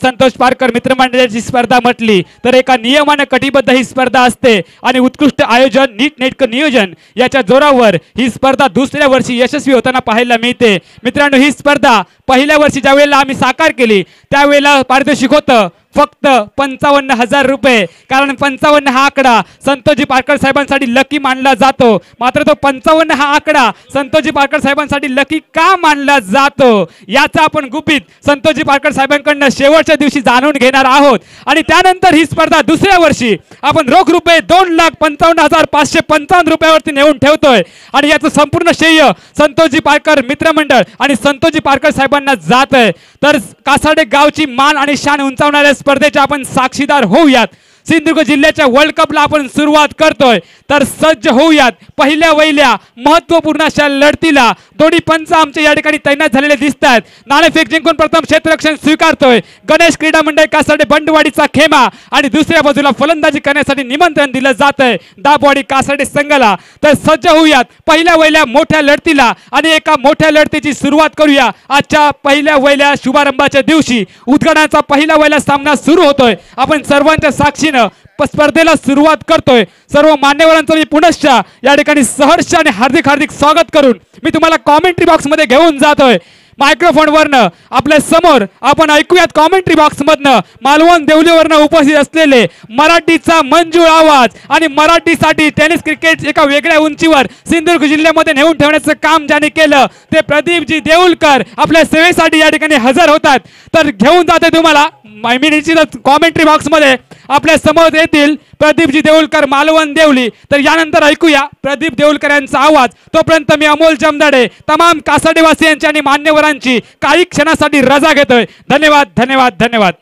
संतोष पारकर मित्रमंडळाची स्पर्धा म्हटली तर एका नियमाने कटिबद्ध ही स्पर्धा असते आणि उत्कृष्ट आयोजन नीटनेटकं नियोजन याच्या जोरावर ही स्पर्धा दुसऱ्या वर्षी यशस्वी होताना पाहायला मिळते। मित्रांनो, ही स्पर्धा पहिल्या वर्षी ज्या वेळेला आम्ही साकार केली त्यावेळेला पारितोषिक होतं फक्त 55,000 रुपये, कारण 55 हा आकडा संतोषजी पारकर साहेबांसाठी लकी मानला जातो। मात्र तो 55 हा आकडा संतोषजी पारकर साहेबांसाठी लकी का मानला जातो याचा आपण गुपित संतोषजी पारकर साहेबांकडून शेवटच्या दिवशी जाणून घेणार आहोत। आणि त्यानंतर ही स्पर्धा दुसऱ्या वर्षी आपण रोख रुपये 2,55,555 रुपयावरती नेऊन ठेवतोय आणि याचं संपूर्ण श्रेय संतोषजी पारकर मित्रमंडळ आणि संतोषजी पारकर साहेबांना जात आहे। तर कासाडे गावची मान आणि शान उंचावणाऱ्या स्पर्धेचे आपण साक्षीदार होऊयात। सिंधुदुर्ग जिल्ह्याच्या वर्ल्ड कपला आपण सुरुवात करतोय, तर सज्ज होऊयात पहिल्या वहिल्या महत्त्वपूर्ण अशा लढतीला। दोन्ही पंच आमच्या या ठिकाणी तैनात झालेले दिसत आहेत। नाणेफेक जिंकून प्रथम क्षेत्ररक्षण स्वीकारतोय गणेश क्रीडा मंडळ कासाडे बंडवाडीचा खेमा आणि दुसऱ्या बाजूला फलंदाजी करण्यासाठी निमंत्रण दिलं जातंय दाबवाडी कासाडे संघाला। तर सज्ज होऊयात पहिल्या वहिल्या मोठ्या लढतीला आणि एका मोठ्या लढतीची सुरुवात करूया। आजच्या पहिल्या वहिल्या शुभारंभाच्या दिवशी उद्घाटनाचा पहिला वहिला सामना सुरू होतोय। आपण सर्वांच्या साक्षीने स्पर्धेला सुरुवात करतोय। सर्व मान्यवरांचं मी पुनश्च या ठिकाणी सहर्ष आणि हार्दिक हार्दिक स्वागत करून मी तुम्हाला कॉमेंट्री बॉक्स मध्ये घेऊन जातोय। मायक्रोफोन वरनं आपल्या समोर आपण ऐकूयात कॉमेंट्री बॉक्स मधनं मालवण देवलीवरनं उपस्थित असलेले मराठीचा मंजूळ आवाज आणि मराठीसाठी टेनिस क्रिकेट एका वेगळ्या उंचीवर सिंधुदुर्ग जिल्ह्यामध्ये नेऊन ठेवण्याचं काम ज्याने केलं ते प्रदीपजी देऊलकर आपल्या सेवेसाठी या ठिकाणी हजर होतात। तर घेऊन जाते तुम्हाला मी निश्चितच कॉमेंट्री बॉक्स मध्ये आपल्या समोर येतील प्रदीपजी देऊलकर मालवण देवली। तर यानंतर ऐकूया प्रदीप देऊलकर यांचा आवाज। तोपर्यंत मी अमोल जमदाडे तमाम कासाडेवासियांची आणि मान्यवरांची काही क्षणासाठी रजा घेतोय। धन्यवाद धन्यवाद धन्यवाद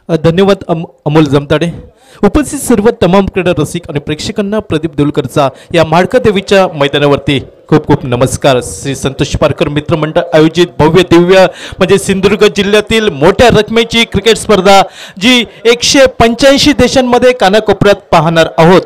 धन्यवाद अमोल जमताडे। उपस्थित सर्व तमाम क्रीडा रसिक आणि प्रेक्षकांना प्रदीप देऊलकरचा या माडका देवीच्या मैदानावरती खूप खूप नमस्कार। श्री संतोष पारकर मित्रमंडळ आयोजित भव्य दिव्य म्हणजे सिंधुदुर्ग जिल्ह्यातील मोठ्या रकमेची क्रिकेट स्पर्धा जी 185 देशांमध्ये कानाकोपऱ्यात पाहणार आहोत।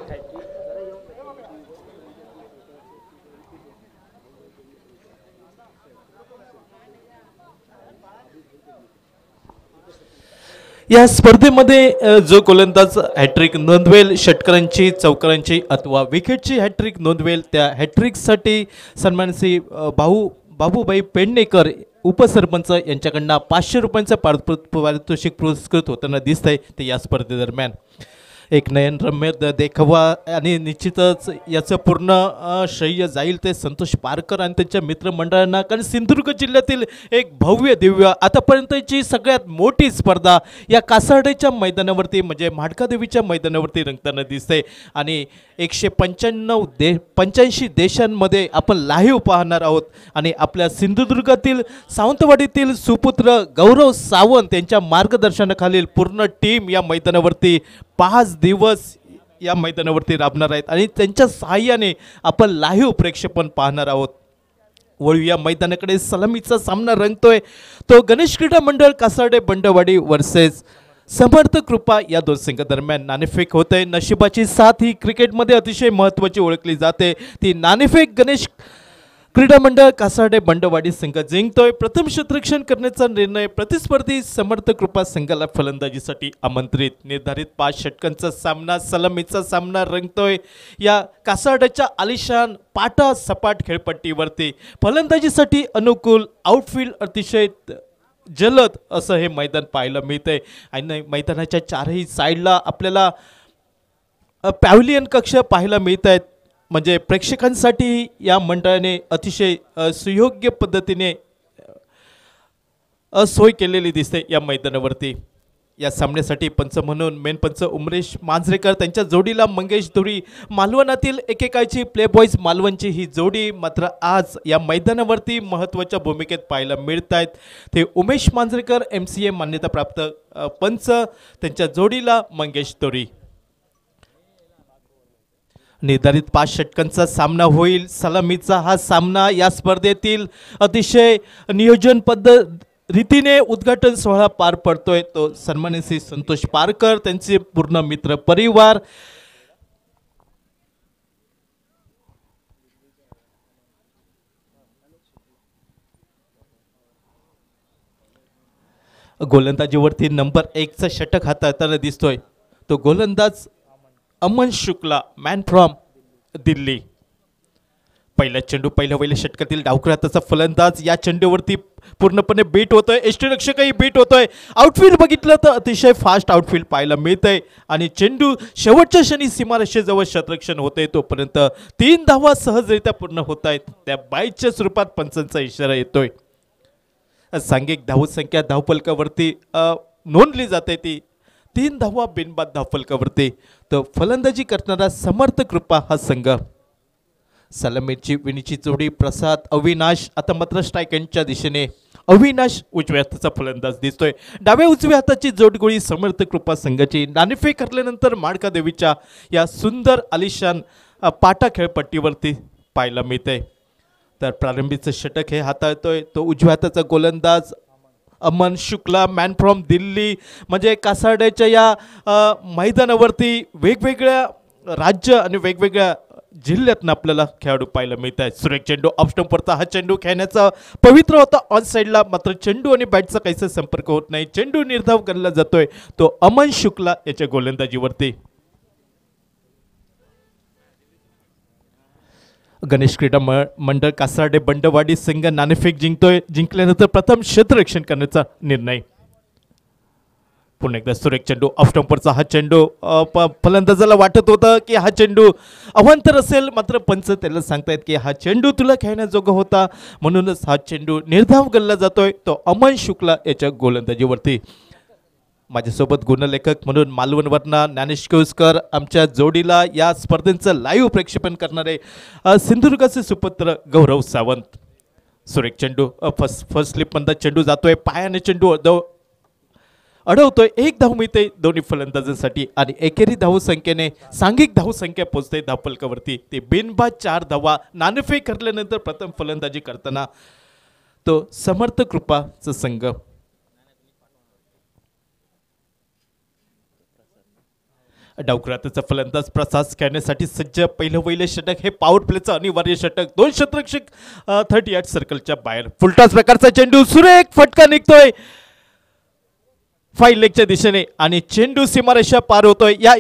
या स्पर्धेमध्ये जो गोलंदाज हॅट्रिक नोंदवेल, षटकारांची चौकारांची अथवा विकेटची हॅट्रिक नोंदवेल त्या हॅट्रिकसाठी सन्मानसी बाबूबाई पेडणेकर उपसरपंच यांच्याकडनं 500 रुपयांचं पारितोषिक पुरस्कृत होताना दिसतंय। ते या स्पर्धेदरम्यान एक नयनरम्य देखावा आणि निश्चितच याचं पूर्ण श्रेय जाईल ते संतोष पारकर आणि त्यांच्या मित्रमंडळांना, कारण सिंधुदुर्ग जिल्ह्यातील एक भव्य दिव्य आतापर्यंतची सगळ्यात मोठी स्पर्धा या कासारडेच्या मैदानावरती म्हणजे माडकादेवीच्या मैदानावरती रंगताना दिसते आणि 185 देशांमध्ये आपण लाईव्ह पाहणार आहोत। आणि आपल्या सिंधुदुर्गातील सावंतवाडीतील सुपुत्र गौरव सावंत यांच्या मार्गदर्शनाखालील पूर्ण टीम या मैदानावरती 5 दिवस या मैदानावरती राबणार आहेत आणि त्यांच्या सहाय्याने आपण लाईव्ह प्रक्षेपण पाहणार आहोत। वळूया मैदानाकडे। सलामीचा सामना रंगतोय तो गणेश क्रीडा मंडळ कासारडे बंडवाडी वर्सेस समर्थ कृपा या दोन संघादरम्यान नाणेफेक होते। नशिबाची साथ ही क्रिकेटमध्ये अतिशय महत्त्वाची ओळखली जाते। ती नाणेफेक गणेश क्रीडा मंडळ कासारडे बंडवाडी संघ जिंकतोय। प्रथम क्षेत्ररक्षण करण्याचा निर्णय प्रतिस्पर्धी समर्थ कृपा संघाला फलंदाजीसाठी आमंत्रित। निर्धारित 5 षटकांचा सामना सलामीचा सामना रंगतोय या कासारडेच्या आलिशान पाटा सपाट खेळपट्टीवरती। फलंदाजीसाठी अनुकूल, आउटफील्ड अतिशय जलद असं हे मैदान पाहायला मिळतंय आणि मैदानाच्या चारही साईडला आपल्याला पॅव्हलियन कक्ष पाहायला मिळत आहेत। म्हणजे प्रेक्षकांसाठी या मंडळाने अतिशय सुयोग्य पद्धतीने सोय केलेली दिसते या मैदानावरती। या सामन्यासाठी पंच म्हणून मेन पंच उमरेश मांजरेकर, त्यांच्या जोडीला मंगेश धुरी, मालवणातील एकेकाळची प्लेबॉईज मालवणची ही जोडी मात्र आज या मैदानावरती महत्त्वाच्या भूमिकेत पाहायला मिळत आहेत। ते उमेश मांजरेकर MCA मान्यताप्राप्त पंच, त्यांच्या जोडीला मंगेश धुरी। निर्धारित 5 षटकांचा सामना होईल। सलामीचा हा सामना या स्पर्धेतील अतिशय नियोजनबद्ध रीतीने उद्घाटन सोहळा पार पडतोय तो सन्माननीय श्री संतोष पारकर, त्यांचे पूर्ण मित्र परिवार। गोलंदाजीवरती नंबर 1चं षटक हाताळताना दिसतोय तो गोलंदाज अमन शुक्ला, मॅन फ्रॉम दिल्ली. पहिला चेंडू पहिल्या षटकातील डावखुऱ्याचा फलंदाज या चेंडूवरती पूर्णपणे बीट होतोय. यष्टीरक्षकही बीट होतोय. आउटफील्ड बघितलं तर अतिशय फास्ट आउटफील्ड पाहायला मिळतंय आणि चेंडू शेवटच्या क्षणी सीमारेषेजवळ शतरक्षण होते तोपर्यंत 3 धावा सहजरित्या पूर्ण होत आहेत. त्या बाईच्या स्वरूपात पंचांचा इशारा येतोय. सांघिक धावसंख्या धावफलकावरती नोंदली जाते ती 3 धावा बिनबाद धावफलकावरती. तर फलंदाजी करणारा समर्थ कृपा हा संघ. सलामीची विणीची जोडी प्रसाद अविनाश. आता मात्र स्ट्राईक एंडच्या दिशेने अविनाश उजव्या हाताचा फलंदाज दिसतोय. डाव्या उजव्या हाताची जोडगोळी समर्थ कृपा संघाची. नाणेफेक हरल्यानंतर माडका देवीच्या या सुंदर आलिशान पाटा खेळपट्टीवरती पाहायला मिळते. तर प्रारंभीचं षटक हे हाताळतोय तो उजव्या हाताचा गोलंदाज अमन शुक्ला, मॅन फ्रॉम दिल्ली. म्हणजे कासारड्याच्या या मैदानावरती वेगवेगळ्या राज्य आणि वेगवेगळ्या जिल्ह्यातनं आपल्याला खेळाडू पाहायला मिळत आहेत. सुरेख चेंडू ऑफ स्टंपवरचा हा चेंडू खेळण्याचा पवित्र होता ऑन साईडला. मात्र चेंडू आणि बॅटचा काहीसा संपर्क होत नाही. चेंडू निर्धाव केला जातोय तो अमन शुक्ला याच्या गोलंदाजीवरती. गणेश क्रीडा मंडळ कासारडे बंडवाडी संघ नाणेफेक जिंकल्यानंतर प्रथम क्षेत्ररक्षण करण्याचा निर्णय. पुन्हा एकदा सुरेख चेंडू ऑफ स्टंपवरचा हा चेंडू फलंदाजाला वाटत होतं की हा चेंडू अवांतर असेल. मात्र पंच त्याला सांगतायत की हा चेंडू तुला खेळण्याजोगा होता म्हणूनच हा चेंडू निर्धाव गल्ला जातोय तो अमन शुक्ला याच्या गोलंदाजीवरती. माझ्यासोबत गुणलेखक म्हणून मालवणवरना ज्ञानेश केळुसकर आमच्या जोडीला या स्पर्धेचं लाईव्ह प्रक्षेपण करणारे सिंधुदुर्गाचे सुपुत्र गौरव सावंत. सुरेख चेंडू फर्स्ट स्लिपमधला चेंडू जातोय. पायाने चेंडू अडवतोय. 1 धाव मिळते दोन्ही फलंदाजांसाठी आणि एकेरी धावसंख्येने सांघिक धावसंख्या पोहोचते धावफलकावरती. ते बिनबाद 4 धावा. नाणेफेक हरल्यानंतर प्रथम फलंदाजी करताना तो समर्थ कृपाचा संघ. डावखुऱ्याचा फलंदाज प्रसाद खेळण्यासाठी सज्ज. पहिलं षटक हे पॉवर प्लेचं अनिवार्य षटक. 2 क्षेत्ररक्षक 38 सर्कलच्या बाहेर. फुलटॉस प्रकारचा चेंडू सुरेख फटका निघतोय 5 लेगच्या दिशेने आणि चेंडू सीमारेषा पार होतोय. या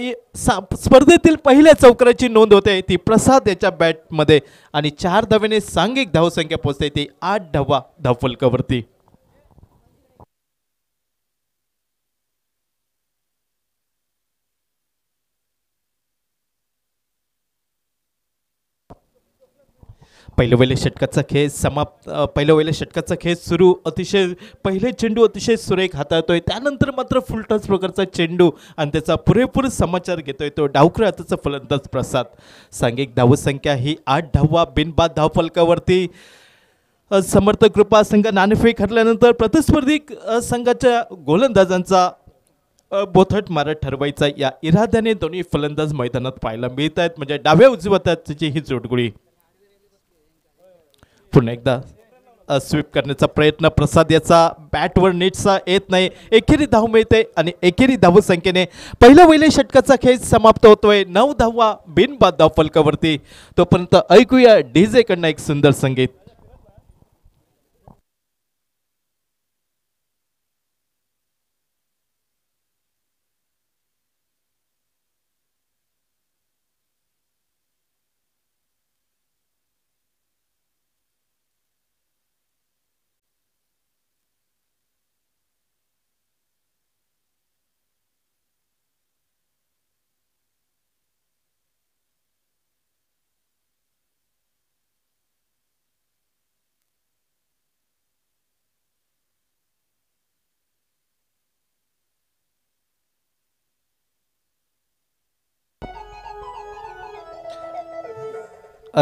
स्पर्धेतील पहिल्या चौकाराची नोंद होते ती प्रसाद याच्या बॅटमध्ये आणि 4 धावेने सांघिक धावसंख्या पोहोचते ती 8 धावा धावफलकावरती. पहिल्या षटकाचा खेळ समाप्त. पहिल्या षटकाचा खेळ सुरू. अतिशय पहिले चेंडू अतिशय सुरेख हाताळतोय. त्यानंतर मात्र फुलटॉस प्रकारचा चेंडू आणि त्याचा पुरेपूर समाचार घेतोय तो डावखुऱ्या हाताचा फलंदाज प्रसाद. सांघिक धावसंख्या ही 8 धावा बिनबाद धावफलकावरती. समर्थ कृपा संघ नाणेफेक हरल्यानंतर प्रतिस्पर्धी संघाच्या गोलंदाजांचा बोथट मारत ठरवायचा या इराद्याने दोन्ही फलंदाज मैदानात पाहायला मिळत आहेत. म्हणजे डाव्या उजव्या हाताची ही जोडगोळी. पुन्हा एकदा स्वीप करण्याचा प्रयत्न प्रसाद याचा बॅटवर नीटसा येत नाही. एकेरी धाव मिळते आणि एकेरी धावसंख्येने पहिल्या षटकाचा खेळ समाप्त होतोय 9 धावा बिनबाद धावफलकावरती. तोपर्यंत ऐकूया डीजे कडनं एक सुंदर संगीत.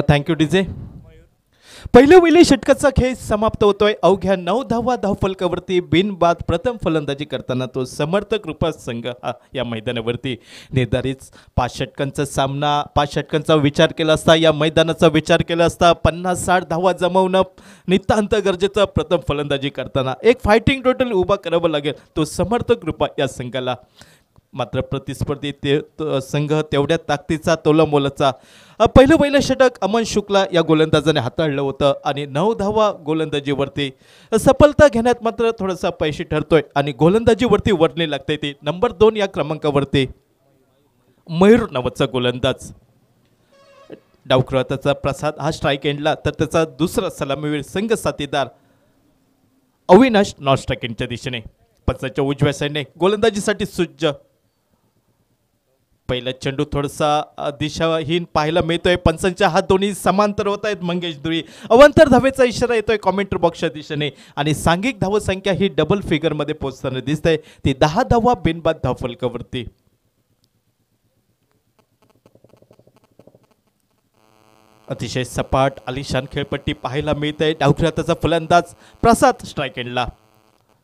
Thank you DJ. पहिल्या षटकाचा खेळ समाप्त होतोय अवघ्या 9 धावा धावफलकावरती बिनबाद. प्रथम फलंदाजी करताना तो समर्थ कृपा संघ या मैदानावरती. निर्धारित 5 षटकांचा सामना 5 षटकांचा विचार केला असता या मैदानाचा विचार केला असता 50-60 धावा जमवणं नितांत गरजेचं. प्रथम फलंदाजी करताना एक फायटिंग टोटल उभा करावं लागेल तो समर्थ कृपा या संघाला. मात्र प्रतिस्पर्धी संघ तेवढ्या ताकदीचा तोलामोलाचा पहिलं षटक अमन शुक्ला या गोलंदाजाने हाताळलं होतं आणि 9 धावा गोलंदाजीवरती सफलता घेण्यात मात्र थोडासा पैसे ठरतोय आणि गोलंदाजीवरती वर्णी लागते ती नंबर 2 या क्रमांकावरती मयूर नावाचा गोलंदाज. डावखुराताचा प्रसाद हा स्ट्राईक एंडला तर त्याचा दुसरा सलामीवीर संघ साथीदार अविनाश नॉन स्ट्राईक एंडच्या दिशेने. पंचाच्या उजव्या साईडने गोलंदाजीसाठी सज्ज. पहिला चेंडू थोडासा दिशाहीन पाहायला मिळतोय. पंचांच्या हात दोन्ही समांतर होत आहेत. मंगेश धुरी अवांतर धावेचा इशारा येतोय कॉमेंट्री बॉक्सच्या दिशेने आणि सांघिक धावसंख्या ही डबल फिगरमध्ये पोहोचताना दिसते ती 10 धावा बिनबाद धावफलकावरती. अतिशय सपाट आलिशान खेळपट्टी पाहायला मिळते. डावखुराताचा फलंदाज प्रसाद स्ट्राईक एंडला.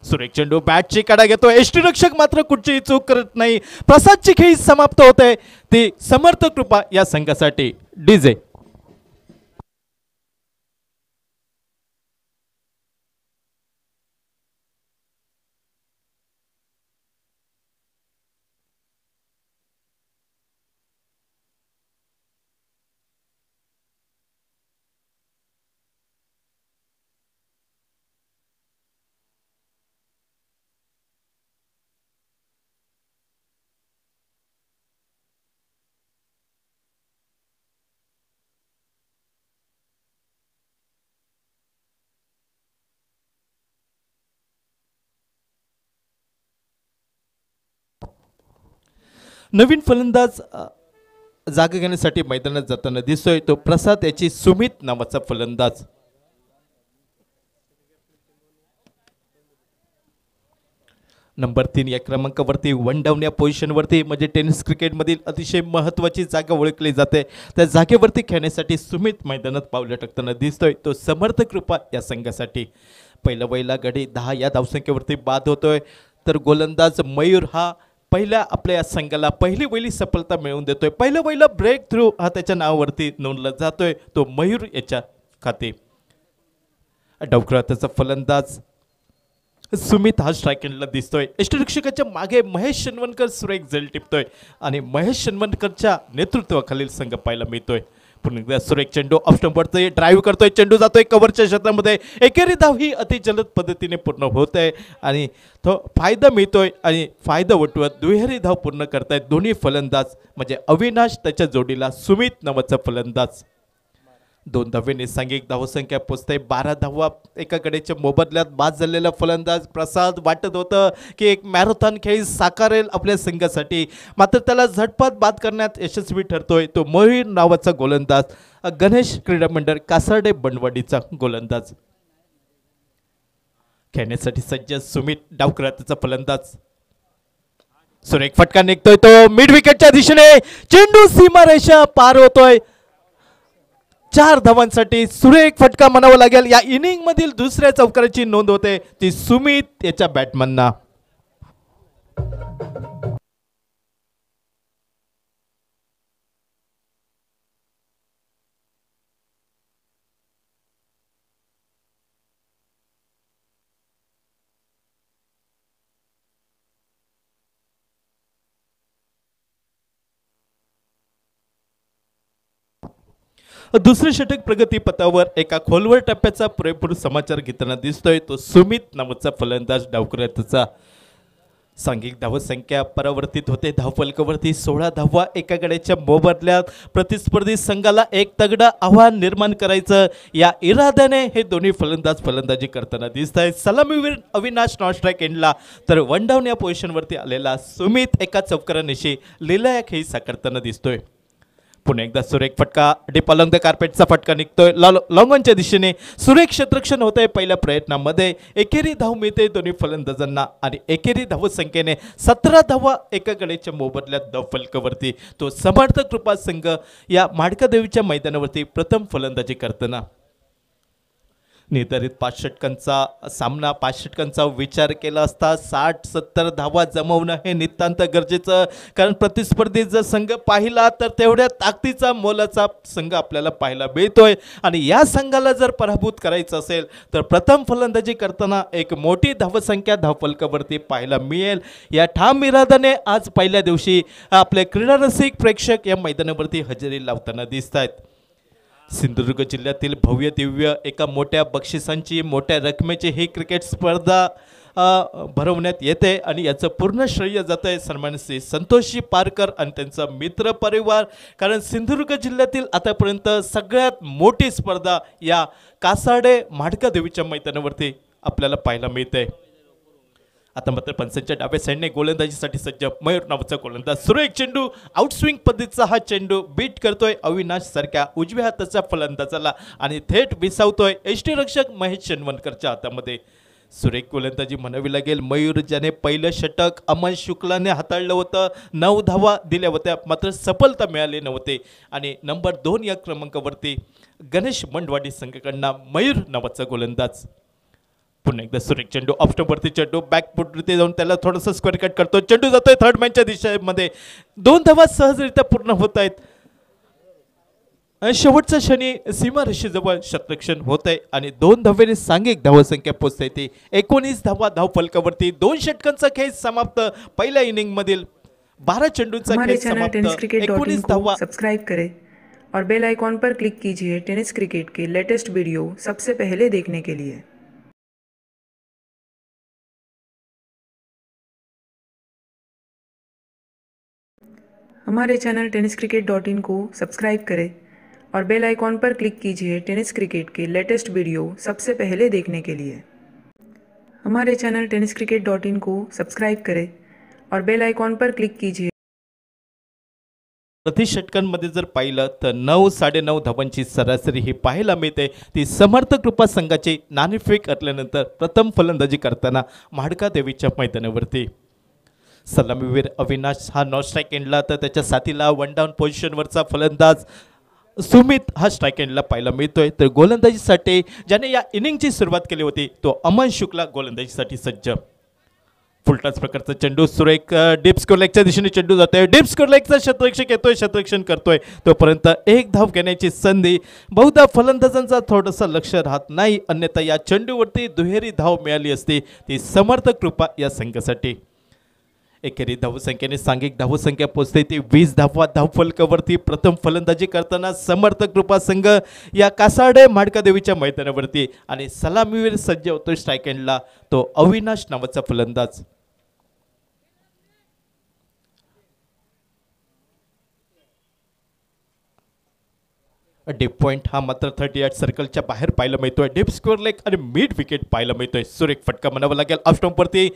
सुरेख चेंडू बॅटची कडा घेतो. यष्टीरक्षक मात्र कुठचीही चूक करत नाही. प्रसादची खेळी समाप्त होते ती समर्थ कृपा या संघासाठी. डीजे नवीन फलंदाज जागा घेण्यासाठी मैदानात जाताना दिसतोय तो प्रसाद याची सुमित नावाचा फलंदाज. नंबर 3 या क्रमांकावरती 1 डाऊन या पोझिशनवरती म्हणजे टेनिस क्रिकेटमधील अतिशय महत्त्वाची जागा ओळखली जाते त्या जागेवरती खेळण्यासाठी सुमित मैदानात पावलं टाकताना दिसतोय तो समर्थ कृपा या संघासाठी. पहिला गडी 10 या धावसंख्येवरती बाद होतोय तर गोलंदाज मयूर हा पहिल्या आपल्या संघाला पहिली सफलता मिळवून देतोय. पहिलं ब्रेक थ्रू हा त्याच्या नावावरती नोंदला जातोय तो मयूर याच्या खाते. डावखुराताचा फलंदाज सुमित हा स्ट्राईक एंडला दिसतोय. यष्टीरक्षकाच्या मागे महेश शनवणकर सुरेख झेल टिपतोय आणि महेश शनवणकरच्या नेतृत्वाखालील संघ पाहायला मिळतोय. पुन्हा एकदा सुरेख चेंडू ऑफ स्टंपवरती ड्राईव्ह करतोय. चेंडू जातोय कव्हरच्या क्षेत्रामध्ये. एकेरी धाव ही अति जलद पद्धतीने पूर्ण होत आहे आणि तो फायदा मिळतोय आणि फायदा उठवत दुहेरी धाव पूर्ण करतायत दोन्ही फलंदाज म्हणजे अविनाश त्याच्या जोडीला सुमित नावाचा फलंदाज. 2 धावेने सांघिक धावसंख्या पोचते. 12 धावा एका कडेच्या मोबदल्यात बाद झालेला फलंदाज प्रसाद वाटत होतं की एक मॅरेथॉन खेळ साकारेल आपल्या संघासाठी मात्र त्याला झटपट बाद करण्यात यशस्वी ठरतोय तो मयूर नावाचा गोलंदाज गणेश क्रीडा मंडळ कासार्डे बंडवाडीचा गोलंदाज. खेळण्यासाठी सज्ज सुमित डावखुराताचा फलंदाज. सुरेख फटका निघतोय तो मिड विकेटच्या दिशेने. चेंडू सीमारेषा पार होतोय. 4 धावांसाठी सुरेख फटका म्हणावा लागेल. या इनिंग मधील दुसऱ्या चौकाराची नोंद होते ती सुमित याच्या बॅटमनना. दुसरे षटक प्रगतीपथावर एका खोलवर टप्प्याचा पुरेपूर समाचार घेताना दिसतोय तो सुमित नावाचा फलंदाज डावखुराताचा. सांघिक धावसंख्या परावर्तित होते धावफलकावरती. 16 धावा एका गड्याच्या मोबदल्यात प्रतिस्पर्धी संघाला एक तगडा आव्हान निर्माण करायचं या इराद्याने हे दोन्ही फलंदाज फलंदाजी करताना दिसत आहेत. सलामीवीर अविनाश नॉन स्ट्राईक एंडला तर 1 डाऊन या पोझिशनवरती आलेला सुमित एका चौकारानिशी लीला या खेळी साकारताना दिसतोय. पुन्हा एकदा सुरेख फटका डीप अलॉंग द कार्पेटचा फटका निघतोय लॉंगॉनच्या दिशेने. सुरेख क्षेत्ररक्षण होत आहे पहिल्या प्रयत्नामध्ये. एकेरी धाव मिळते दोन्ही फलंदाजांना आणि एकेरी धावसंख्येने 17 धावा एका गड्याच्या मोबदल्यात धावफलकावरती तो समर्थ कृपा संघ या माडकादेवीच्या मैदानावरती प्रथम फलंदाजी करताना. निर्धारित 5 षटकांचा सामना 5 षटकांचा विचार केला असता 60-70 धावा जमवणं हे नितांत गरजेचं, कारण प्रतिस्पर्धी जर संघ पाहिला तर तेवढ्या ताकदीचा मोलाचा संघ आपल्याला पाहायला मिळतोय आणि या संघाला जर पराभूत करायचं असेल तर प्रथम फलंदाजी करताना एक मोठी धावसंख्या धावफलकावरती पाहायला मिळेल. या ठाम इराद्याने आज पहिल्या दिवशी आपले क्रीडारसिक प्रेक्षक या मैदानावरती हजेरी लावताना दिसत आहेत. सिंधुदुर्ग जिल्ह्यातील भव्य दिव्य एका मोठ्या बक्षिसांची मोठ्या रकमेची ही क्रिकेट स्पर्धा भरवण्यात येते आणि याचं पूर्ण श्रेय जातं आहे सन्माननीय श्री संतोषजी पारकर आणि त्यांचा मित्र परिवार, कारण सिंधुदुर्ग जिल्ह्यातील आतापर्यंत सगळ्यात मोठी स्पर्धा या कासाडे माडका देवीच्या मैदानावरती आपल्याला पाहायला मिळते. आता मात्र पंचांच्या डाव्या साईडने गोलंदाजीसाठी सज्ज मयूर नावाचा गोलंदाज. सुरेख चेंडू आउटस्विंग पद्धतीचा हा चेंडू बीट करतोय अविनाश सारख्या उजव्या हाताच्या फलंदाजाला आणि थेट विसावतोय यष्टीरक्षक महेश शेनवणकरच्या हातामध्ये. सुरेख गोलंदाजी म्हणावी लागेल. मयूर ज्याने पहिलं षटक अमन शुक्लाने हाताळलं होतं, 9 धावा दिल्या होत्या, मात्र सफलता मिळाली नव्हती आणि नंबर 2 या क्रमांकावरती गणेश मंडवाडी संघाकडनं मयूर नावाचा गोलंदाज. पुन्हा एकदा सुरेख चेंडू ऑफस्टॉपवरती चेंडू बॅकफुटवरती जाऊन त्याला थोडंसं स्क्वेअर कट करतो. चेंडू जातोय थर्ड मॅनच्या दिशेमध्ये. 2 धावा सहजरित्या पूर्ण होत आहेत. शेवटच्या क्षणी सीमारेषेजवळ शतरक्षण होत आहे आणि 2 धावेने सांघिक धावसंख्या पोहोचते ती 19 धावा धावफलकावरती. 2 षटकांचा खेळ समाप्त. पहिल्या इनिंग मधील 12 चेंडूंचा खेळ समाप्त. 19 धावा. सब्सक्राइब करें और बेल आइकॉन पर क्लिक कीजिए टेनिस क्रिकेट के लेटेस्ट वीडियो सबसे पहले देखने के लिए. हमारे चैनल tenniscricket.in को सब्सक्राइब करें और बेल आइकॉन पर क्लिक कीजिए टेनिस क्रिकेट के लेटेस्ट वीडियो सबसे पहले देखने के लिए. हमारे चैनल tenniscricket.in को सब्सक्राइब करें और बेल आइकॉन पर क्लिक कीजिए. प्रति षटकांमध्ये जर पाहिलं तर 9-9.5 धावांची सरासरी ही पाहायला मिळते. ती समर्थ कृपा संघाची नाणेफेक असल्यानंतर प्रथम फलंदाजी करताना माडका देवीच्या मैदानावरती सलामीवीर अविनाश हा नॉन स्ट्राईक एंडला, तर त्याच्या साथीला वन डाऊन पोझिशनवरचा फलंदाज सुमित हा स्ट्राईक एंडला पाहायला मिळतोय. तर गोलंदाजीसाठी ज्याने या इनिंगची सुरुवात केली होती तो अमन शुक्ला गोलंदाजीसाठी सज्ज. फुलटाच प्रकारचा चेंडू सुरेख डीप स्कोर लेगच्या दिशेने चेंडू जातोय. डीप स्कोर लेगचा शतरक्षक येतोय, शतरक्षण करतोय, तोपर्यंत एक धाव घेण्याची संधी. बहुधा फलंदाजांचा थोडंसं लक्ष राहत नाही, अन्यथा या चेंडूवरती दुहेरी धाव मिळाली असती. ती समर्थ कृपा या संघासाठी. एकेरी धावसंख्येने सांघिक धावसंख्या पोहोचते ती 20 धावा धावफलकावरती. प्रथम फलंदाजी करताना समर्थ कृपा संघ या कासाडे माडका देवीच्या मैदानावरती आणि सलामीवीर सज्ज होतो स्ट्राईक एंडला तो अविनाश नावाचा फलंदाज. डीप पॉइंट हा मात्र 38 सर्कलच्या बाहेर पाहायला मिळतोय. डीप स्कोअर लेग आणि मिड विकेट पाहायला मिळतोय. सुरेख फटका म्हणावा लागेल. ऑफस्टॉपवरती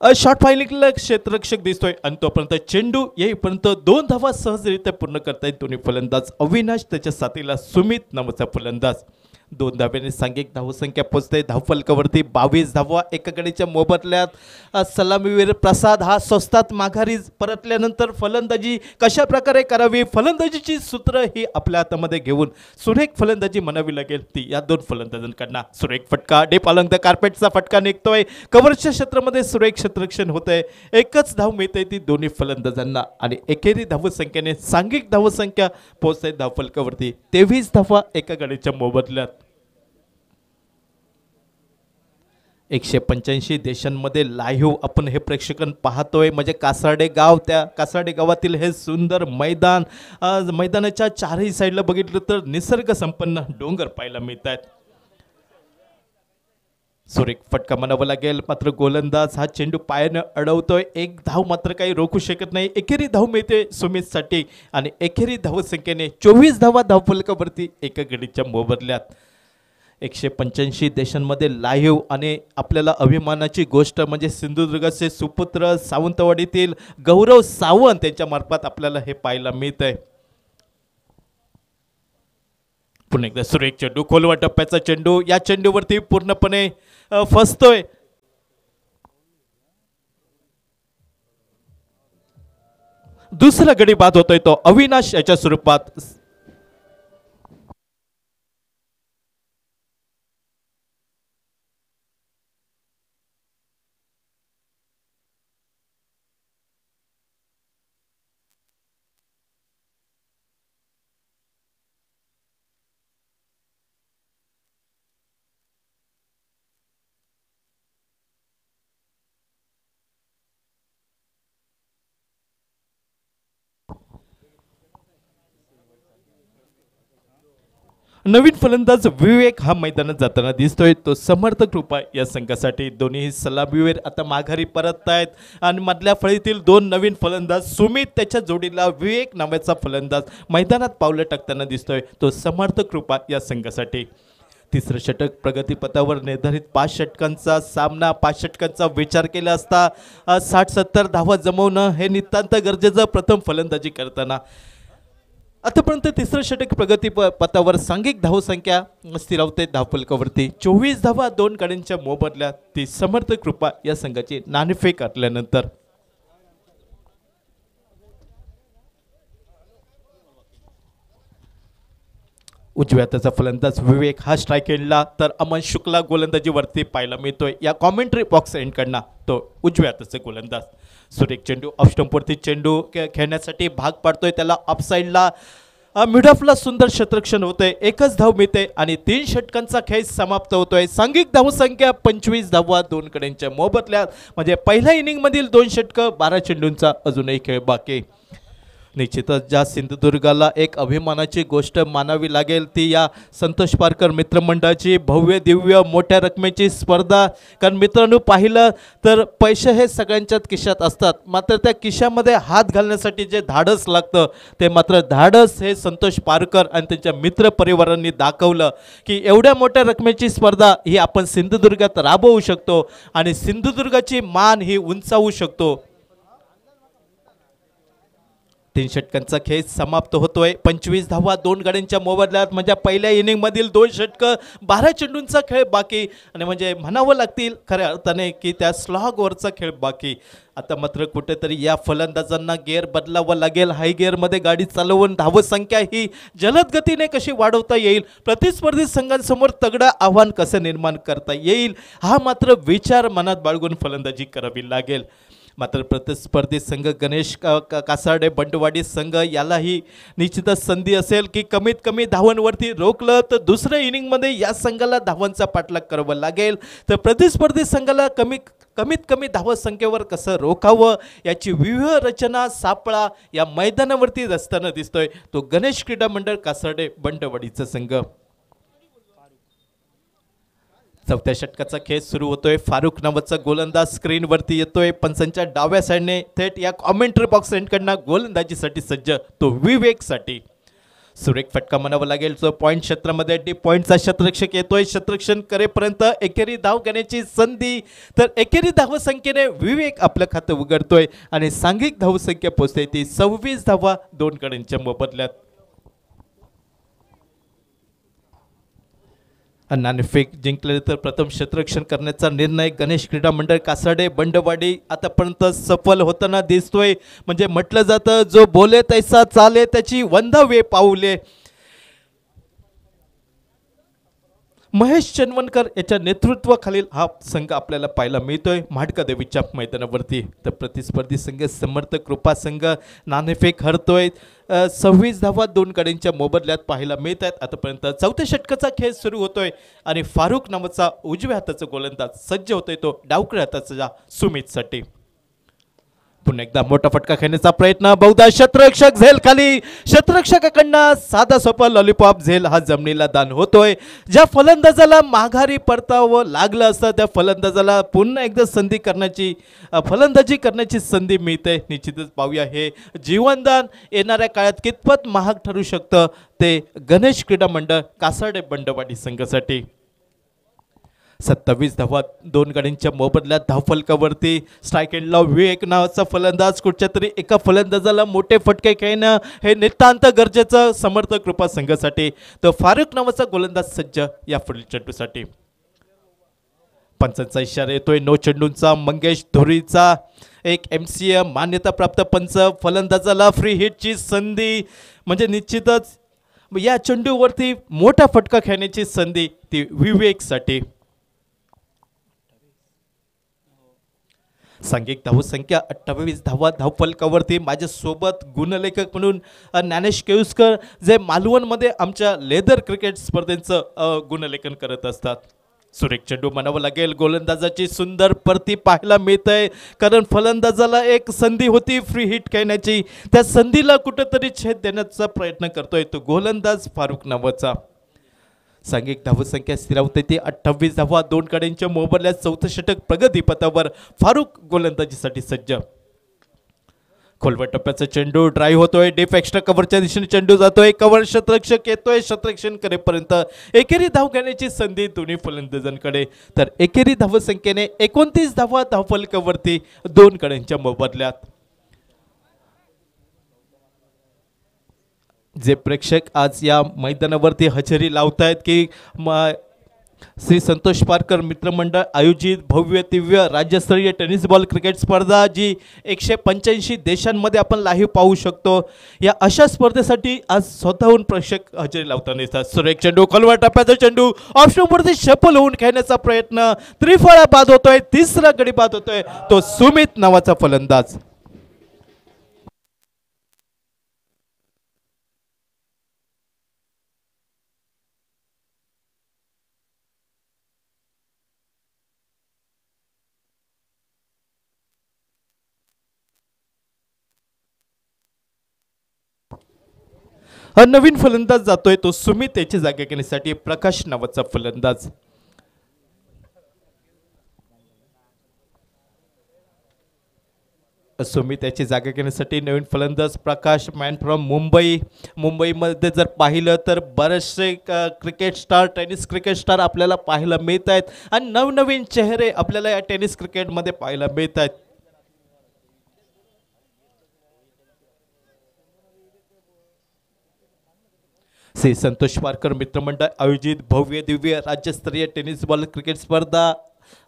शॉर्ट फायलिंगला क्षेत्ररक्षक दिसतोय आणि तोपर्यंत चेंडू येईपर्यंत 2 धावा सहजरित्या पूर्ण करतायत दोन्ही फलंदाज. अविनाश त्याच्या साथीला सुमित नावाचा फलंदाज. 2 धाव्याने सांघिक धावसंख्या पोचते धावफलकावरती. 22 धावा एका गडीच्या मोबदल्यात. सलामीवीर प्रसाद हा स्वस्तात माघारी परतल्यानंतर फलंदाजी कशा प्रकारे करावी, फलंदाजीची सूत्र ही आपल्या हातामध्ये घेऊन सुरेख फलंदाजी म्हणावी लागेल ती या 2 फलंदाजांकडनं. सुरेख फटका डीप अलॉंग द कार्पेटचा फटका निघतोय. कव्हरच्या क्षेत्रामध्ये सुरेख क्षेत्ररक्षण होतंय. एकच धाव मिळते ती दोन्ही फलंदाजांना आणि एकेरी धावसंख्येने सांघिक धावसंख्या पोहोचते धावफलकावरती 23 धावा एका गडीच्या मोबदल्यात. 185 देशांमध्ये लाईव्ह आपण हे प्रेक्षकांना पाहतोय. म्हणजे कासाडे गाव, त्या कासाडे गावातील हे सुंदर मैदान. मैदानाच्या चारही साईडला बघितलं तर निसर्ग संपन्न डोंगर पाहायला मिळत आहेत. सुरेख फटका म्हणावा लागेल, मात्र गोलंदाज हा चेंडू पायानं अडवतोय. एक धाव मात्र काही रोखू शकत नाही. एकेरी धाव मिळते सुमितसाठी आणि एकेरी धावसंख्येने 24 धावा धावफलकावरती एका गडीच्या मोबदल्यात. 185 देशांमध्ये लाईव्ह आणि आपल्याला अभिमानाची गोष्ट म्हणजे सिंधुदुर्गाचे सुपुत्र सावंतवाडीतील गौरव सावंत यांच्या मार्फत आपल्याला हे पाहायला मिळत आहे. पुन्हा एकदा सुरेख चेंडू, खोलवा टप्प्याचा चेंडू. या चेंडूवरती पूर्णपणे फसतोय. दुसरा गडी बाद होतोय तो अविनाश याच्या स्वरूपात. नवीन फलंदाज विवेक हा मैदानात जाताना दिसतोय, तो समर्थ कृपा या संघासाठी. दोन्ही सलामीवीर आता माघारी परत आहेत आणि मधल्या फळीतील दोन नवीन फलंदाज सुमित त्याच्या जोडीला विवेक नावाचा फलंदाज मैदानात पावलं टाकताना दिसतोय, तो समर्थ कृपा या संघासाठी. तिसरं षटक प्रगतीपथावर निर्धारित 5 षटकांचा सामना. 5 षटकांचा विचार केला असता 60-70 धावा जमवणं हे नितांत गरजेचं प्रथम फलंदाजी करताना. आतापर्यंत तिसरं षटक प्रगती पथावर सांघिक धावसंख्या स्थिरावते धावफलकावरती 24 धावा 2 गड्यांच्या मोबदल्यात ती समर्थ कृपा या संघाची नाणेफेक आटल्यानंतर. उजव्या हाताचा फलंदाज विवेक हा स्ट्राईक एंडला, तर अमन शुक्ला गोलंदाजीवरती पाहायला मिळतोय. या कॉमेंट्री बॉक्स एंडकडनं तो उजव्या हाताचा गोलंदाज. सुरेख चेंडू ऑफ स्टंपवरती चेंडू खेळण्यासाठी भाग पाडतोय त्याला. ऑफ साईडला मिड ऑफला सुंदर क्षेत्ररक्षण होतंय. एकच धाव मिळते आणि 3 षटकांचा खेळ समाप्त होतोय. सांघिक धावसंख्या 25 धावा 2 गड्यांच्या मोबदल्यात. म्हणजे पहिल्या इनिंगमधील 2 षटकं 12 चेंडूंचा अजूनही खेळ बाकी. निश्चितच ज्या सिंधुदुर्गाला एक अभिमानाची गोष्ट मानावी लागेल ती या संतोष पारकर मित्रमंडळाची भव्य दिव्य मोठ्या रकमेची स्पर्धा. कारण मित्रांनो पाहिलं तर पैसे हे सगळ्यांच्याच खिशात असतात, मात्र त्या खिशामध्ये हात घालण्यासाठी जे धाडस लागतं ते मात्र धाडस हे संतोष पारकर आणि त्यांच्या मित्रपरिवारांनी दाखवलं की एवढ्या मोठ्या रकमेची स्पर्धा ही आपण सिंधुदुर्गात राबवू शकतो आणि सिंधुदुर्गाची मान ही उंचावू शकतो. 3 षटकांचा खेळ समाप्त होतोय. 25 धावा 2 गड्यांच्या मोबदल्यात. म्हणजे पहिल्या इनिंगमधील 2 षटकं 12 चेंडूंचा खेळ बाकी आणि म्हणजे म्हणावं लागतील खऱ्या अर्थाने की त्या स्लॉगवरचा खेळ बाकी. आता मात्र कुठेतरी या फलंदाजांना गिअर बदलावं लागेल. हाय गिअरमध्ये गाडी चालवून धावसंख्या ही जलद गतीने कशी वाढवता येईल, प्रतिस्पर्धी संघांसमोर तगडं आव्हान कसं निर्माण करता येईल, हा मात्र विचार मनात बाळगून फलंदाजी करावी लागेल. मात्र प्रतिस्पर्धी संघ गणेश कासार्डे बंडवाडी संघ यालाही निश्चितच संधी असेल की कमीत कमी धावांवरती रोखलं तर दुसऱ्या इनिंगमध्ये या संघाला धावांचा पाठलाग करावा लागेल. तर प्रतिस्पर्धी संघाला कमीत कमी धावसंख्येवर कसं रोखावं याची व्यूह रचना सापळा या मैदानावरती रचताना दिसतोय तो गणेश क्रीडा मंडळ कासार्डे बंडवाडीचा संघ. चौथ्या षटकाचा खेळ सुरू होतोय. फारुख नावाचा गोलंदाज स्क्रीनवरती येतोय. पंचांच्या डाव्या साईडने थेट या कॉमेंट्री बॉक्स एंडकडनं गोलंदाजीसाठी सज्ज तो विवेकसाठी. सुरेख फटका म्हणावा लागेल जो पॉईंट क्षेत्रामध्ये डीप पॉईंटचा क्षेत्ररक्षक येतोय. क्षेत्ररक्षण करेपर्यंत एकेरी धाव घेण्याची संधी, तर एकेरी धावसंख्येने विवेक आपलं खातं उघडतोय आणि सांघिक धावसंख्या पोहोचते ती 26 धावा 2 गड्यांच्या मोबदल्यात. नाणेफेक जिंकले तर प्रथम क्षेत्ररक्षण करण्याचा निर्णय गणेश क्रीडा मंडळ कासार्डे बंडवाडी आतापर्यंत सफल होताना दिसतोय. म्हणजे म्हटलं जातं जो बोले तैसा चाले त्याची वंदावे पाऊले. महेश चनवणकर याच्या नेतृत्वाखालील हा संघ आपल्याला पाहायला मिळतोय म्हाडका देवीच्या मैदानावरती. तर प्रतिस्पर्धी संघ समर्थ कृपा संघ नाणेफेक हरतोय. 26 धावा 2 गड्यांच्या मोबदल्यात पाहायला मिळत आहेत. आतापर्यंत चौथ्या षटकाचा खेळ सुरू होतोय आणि फारुख नावाचा उजव्या हाताचा गोलंदाज सज्ज होतोय तो डावकऱ्या हाताचा सुमितसाठी. पुन्हा एकदा मोठा फटका खेळण्याचा प्रयत्न, बहुधा क्षेत्ररक्षक झेल खाली. क्षेत्ररक्षकाकडनं साधा सोपा लॉलीपॉप झेल हा जमिनीला दान होतोय. ज्या फलंदाजाला माघारी परतावं लागलं असतं त्या फलंदाजाला पुन्हा एकदा फलंदाजी करण्याची संधी मिळते. निश्चितच पाहूया हे जीवनदान येणाऱ्या काळात कितपत महाग ठरू शकतं ते गणेश क्रीडा मंडळ कासार्डे बंडवाडी संघासाठी. 27 धावा 2 गड्यांच्या मोबदल्यात धावफलकावरती स्ट्राईक एंडला विवेक नावाचा फलंदाज. कुठच्या तरी एका फलंदाजाला मोठे फटके खेळणं हे नितांत गरजेचं समर्थ कृपा संघासाठी. तर फारुख नावाचा गोलंदाज सज्ज या पुढील चेंडूसाठी. पंचांचा इशारा येतोय नो चेंडूंचा. मंगेश धुरीचा एक MCM मान्यताप्राप्त पंच. फलंदाजाला फ्री हिटची संधी. म्हणजे निश्चितच या चेंडूवरती मोठा फटका खेळण्याची संधी ती विवेकसाठी. सांघिक धावसंख्या 28 धावा धावफलकावरती. माझ्यासोबत गुणलेखक म्हणून ज्ञानेश केळुसकर जे मालवणमध्ये आमच्या लेदर क्रिकेट स्पर्धेचं गुणलेखन करत असतात. सुरेख चेंडू म्हणावं लागेल. गोलंदाजाची सुंदर परती पाहायला मिळतंय कारण फलंदाजाला एक संधी होती फ्री हिट खेळण्याची. त्या संधीला कुठेतरी छेद देण्याचा प्रयत्न करतोय तो गोलंदाज फारुख नावाचा. सांघिक धावसंख्या स्थिरावते ती 28 धावा, 2 गड्यांच्या मोबदल्यात चौथं षटक प्रगतीपथावर. फारुक गोलंदाजीसाठी सज्ज. खोलवर टप्प्याचा चेंडू ड्राईव्ह होतोय, डीप एक्स्ट्रा कव्हरच्या दिशेने चेंडू जातोय, कव्हर क्षेत्ररक्षक येतोय, क्षेत्ररक्षण करेपर्यंत एकेरी धाव घेण्याची संधी दोन्ही फलंदाजांकडे. तर एकेरी धावसंख्येने 29 धावा धावफलकावरती 2 गड्यांच्या मोबदल्यात. जे प्रेक्षक आज या मैदानावरती हजेरी लावतायत की श्री संतोष पारकर मित्रमंडळ आयोजित भव्य दिव्य राज्यस्तरीय टेनिस बॉल क्रिकेट स्पर्धा जी 185 देशांमध्ये आपण लाईव्ह पाहू शकतो, या अशा स्पर्धेसाठी आज स्वतःहून प्रेक्षक हजेरी लावताना दिसतात. सुरेख चेंडू, खोलवर टप्प्याचा चेंडू, ऑप्शनवरती शफल होऊन खेळण्याचा प्रयत्न, त्रिफळा बाद होतोय, तिसरा गडी बाद होतोय, तो सुमित नावाचा फलंदाज. नवीन फलंदाज जातोय, तो सुमित याची जागा घेण्यासाठी प्रकाश नावाचा फलंदाज. सुमित याची जागा घेण्यासाठी नवीन फलंदाज प्रकाश, मॅन फ्रॉम मुंबई. मुंबईमध्ये जर पाहिलं तर बरेचसे cricket star, tennis cricket star आपल्याला पाहायला मिळत आहेत आणि नवनवीन चेहरे आपल्याला या टेनिस क्रिकेटमध्ये पाहायला मिळत आहेत. श्री संतोष पारकर मित्रमंडळ आयोजित भव्य दिव्य राज्यस्तरीय टेनिस बॉल क्रिकेट स्पर्धा,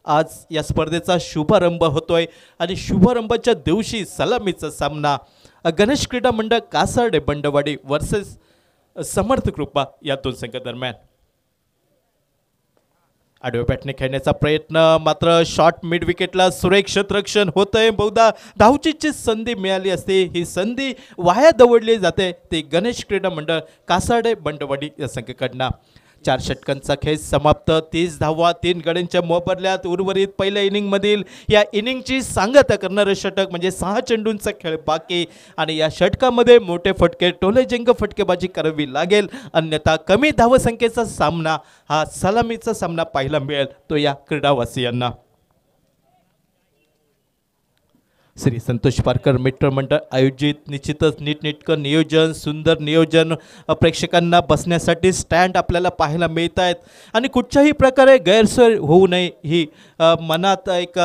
आज या स्पर्धेचा शुभारंभ होतोय आणि शुभारंभाच्या दिवशी सलामीचा सामना गणेश क्रीडा मंडळ कासार्डे बंडवाडी वर्सेस समर्थ कृपा या दोन संघादरम्यान. आडव्या बॅटने खेळण्याचा प्रयत्न, मात्र शॉर्ट मिड विकेटला सुरेख क्षेत्ररक्षण होतंय. बहुधा धावचीची संधी मिळाली असते, ही संधी वाया दवडली जाते ती गणेश क्रीडा मंडळ कासार्डे बंडवाडी या संघाकडनं. 4 षटकांचा खेळ समाप्त, 30 धावा 3 गड्यांच्या मोबदल्यात. उर्वरित पहिल्या इनिंगमधील या इनिंगची सांगता करणारं षटक म्हणजे 6 चेंडूंचा खेळ बाकी आणि या षटकामध्ये मोठे फटके, टोलेजंग फटकेबाजी करावी लागेल, अन्यथा कमी धावसंख्येचा सामना, हा सलामीचा सामना पाहायला मिळेल तो या क्रीडावासियांना. श्री संतोष पारकर मित्रमंडळ आयोजित निश्चितच नीटनेटकं नियोजन, सुंदर नियोजन, प्रेक्षकांना बसण्यासाठी स्टँड आपल्याला पाहायला मिळत आहेत आणि कुठच्याही प्रकारे गैरसोय होऊ नये ही मनात एक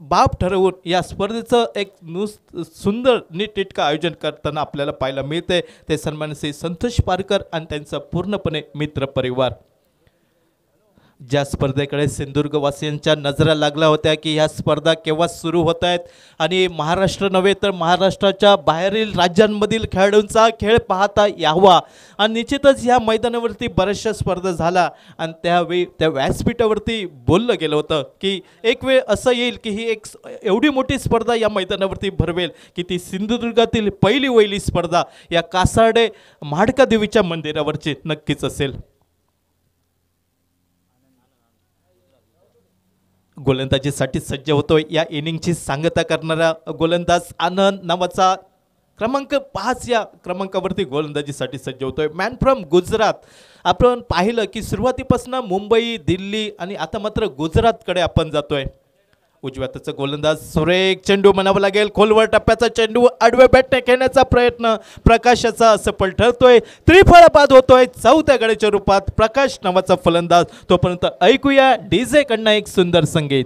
बाब ठरवून या स्पर्धेचं एक सुंदर नीटनेटकं आयोजन करताना आपल्याला पाहायला मिळते. ते सन्माननीय श्री संतोष पारकर आणि त्यांचा पूर्णपणे मित्रपरिवार. ज्या स्पर्धेकडे सिंधुदुर्गवासियांच्या नजरा लागल्या होत्या की ह्या स्पर्धा केव्हा सुरू होत आहेत आणि महाराष्ट्र नव्हे तर महाराष्ट्राच्या बाहेरील राज्यांमधील खेळाडूंचा खेळ पाहता यावा आणि निश्चितच ह्या मैदानावरती बऱ्याचशा स्पर्धा झाला आणि त्यावेळी त्या व्यासपीठावरती बोललं गेलं होतं की एक वेळ असं येईल की ही एक एवढी मोठी स्पर्धा या मैदानावरती भरवेल की ती सिंधुदुर्गातील पहिली वहिली स्पर्धा या कासार्डे महाडका देवीच्या मंदिरावरची नक्कीच असेल. गोलंदाजीसाठी सज्ज होतोय या इनिंगची सांगता करणारा गोलंदाज आनंद नावाचा क्रमांक 5 या क्रमांकावरती गोलंदाजीसाठी सज्ज होतोय. Man from Gujarat. आपण पाहिलं की सुरुवातीपासून मुंबई, दिल्ली आणि आता मात्र गुजरातकडे आपण जातोय. उजव्या हाताचा गोलंदाज सुरेख चेंडू म्हणावं लागेल, खोलवर टप्प्याचा चेंडू आडव्या बॅटने खेळण्याचा प्रयत्न प्रकाशाचा असफल ठरतोय, त्रिफळा बाद होतोय चौथ्या गड्याच्या रूपात प्रकाश नावाचा फलंदाज. तोपर्यंत ऐकूया डीजे कडनं एक सुंदर संगीत.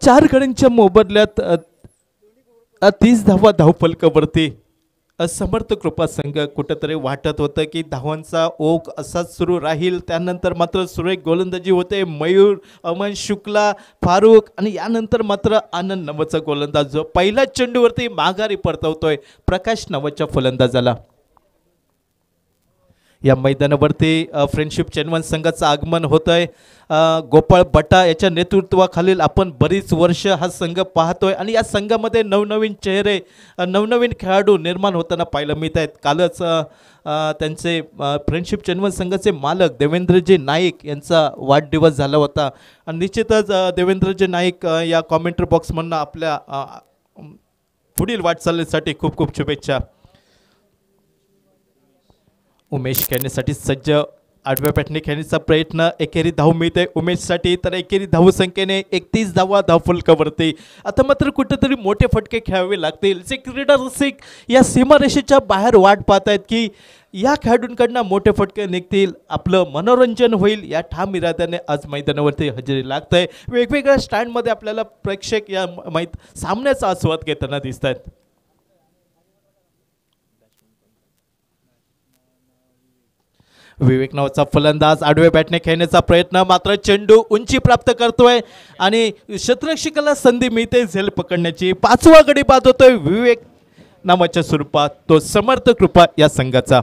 चार गड्यांच्या मोबदल्यात 30 धावा धावफलकावरती समर्थ कृपा संघ कुठेतरी वाटत होतं की धावांचा ओघ असाच सुरू राहील. त्यानंतर मात्र सुरेख गोलंदाजी होते. मयूर, अमन शुक्ला, फारुक आणि यानंतर मात्र आनंद नावाचा गोलंदाज जो पहिल्याच चेंडूवरती माघारी परतवतोय प्रकाश नावाच्या फलंदाजाला. या मैदानावरती फ्रेंडशिप चेनवन संघाचं आगमन होत आहे. गोपाळ बटा याच्या नेतृत्वाखालील आपण बरीच वर्ष हा संघ पाहतोय आणि या संघामध्ये नवनवीन चेहरे नवनवीन खेळाडू निर्माण होताना पाहायला मिळत आहेत. कालच त्यांचे फ्रेंडशिप चेनवन संघाचे मालक देवेंद्रजी नाईक यांचा वाढदिवस झाला होता आणि निश्चितच देवेंद्रजी नाईक या कॉमेंट्री बॉक्समधनं आपल्या पुढील वाटचालीसाठी खूप खूप शुभेच्छा. उमेश खेळण्यासाठी सज्ज. आडव्या पॅटने खेळण्याचा प्रयत्न. एकेरी धाव मिळते उमेशसाठी, तर एकेरी धावसंख्येने 31 धावा धावफलकावरती. आता मात्र कुठेतरी मोठे फटके खेळावे लागतील. जे क्रीडा रसिक या सीमारेषेच्या बाहेर वाट पाहत आहेत की या खेळाडूंकडनं मोठे फटके निघतील, आपलं मनोरंजन होईल, या ठाम इराद्याने आज मैदानावरती हजेरी लागत आहे. वेगवेगळ्या स्टँडमध्ये आपल्याला प्रेक्षक या सामन्याचा आस्वाद घेताना दिसत आहेत. विवेक नावाचा फलंदाज आडव्या बॅटने खेळण्याचा प्रयत्न, मात्र चेंडू उंची प्राप्त करतोय आणि शतरक्षकाला संधी मिळते झेल पकडण्याची. 5वा गडी बाद होतोय विवेक नावाच्या स्वरूपात, तो समर्थ कृपा या संघाचा.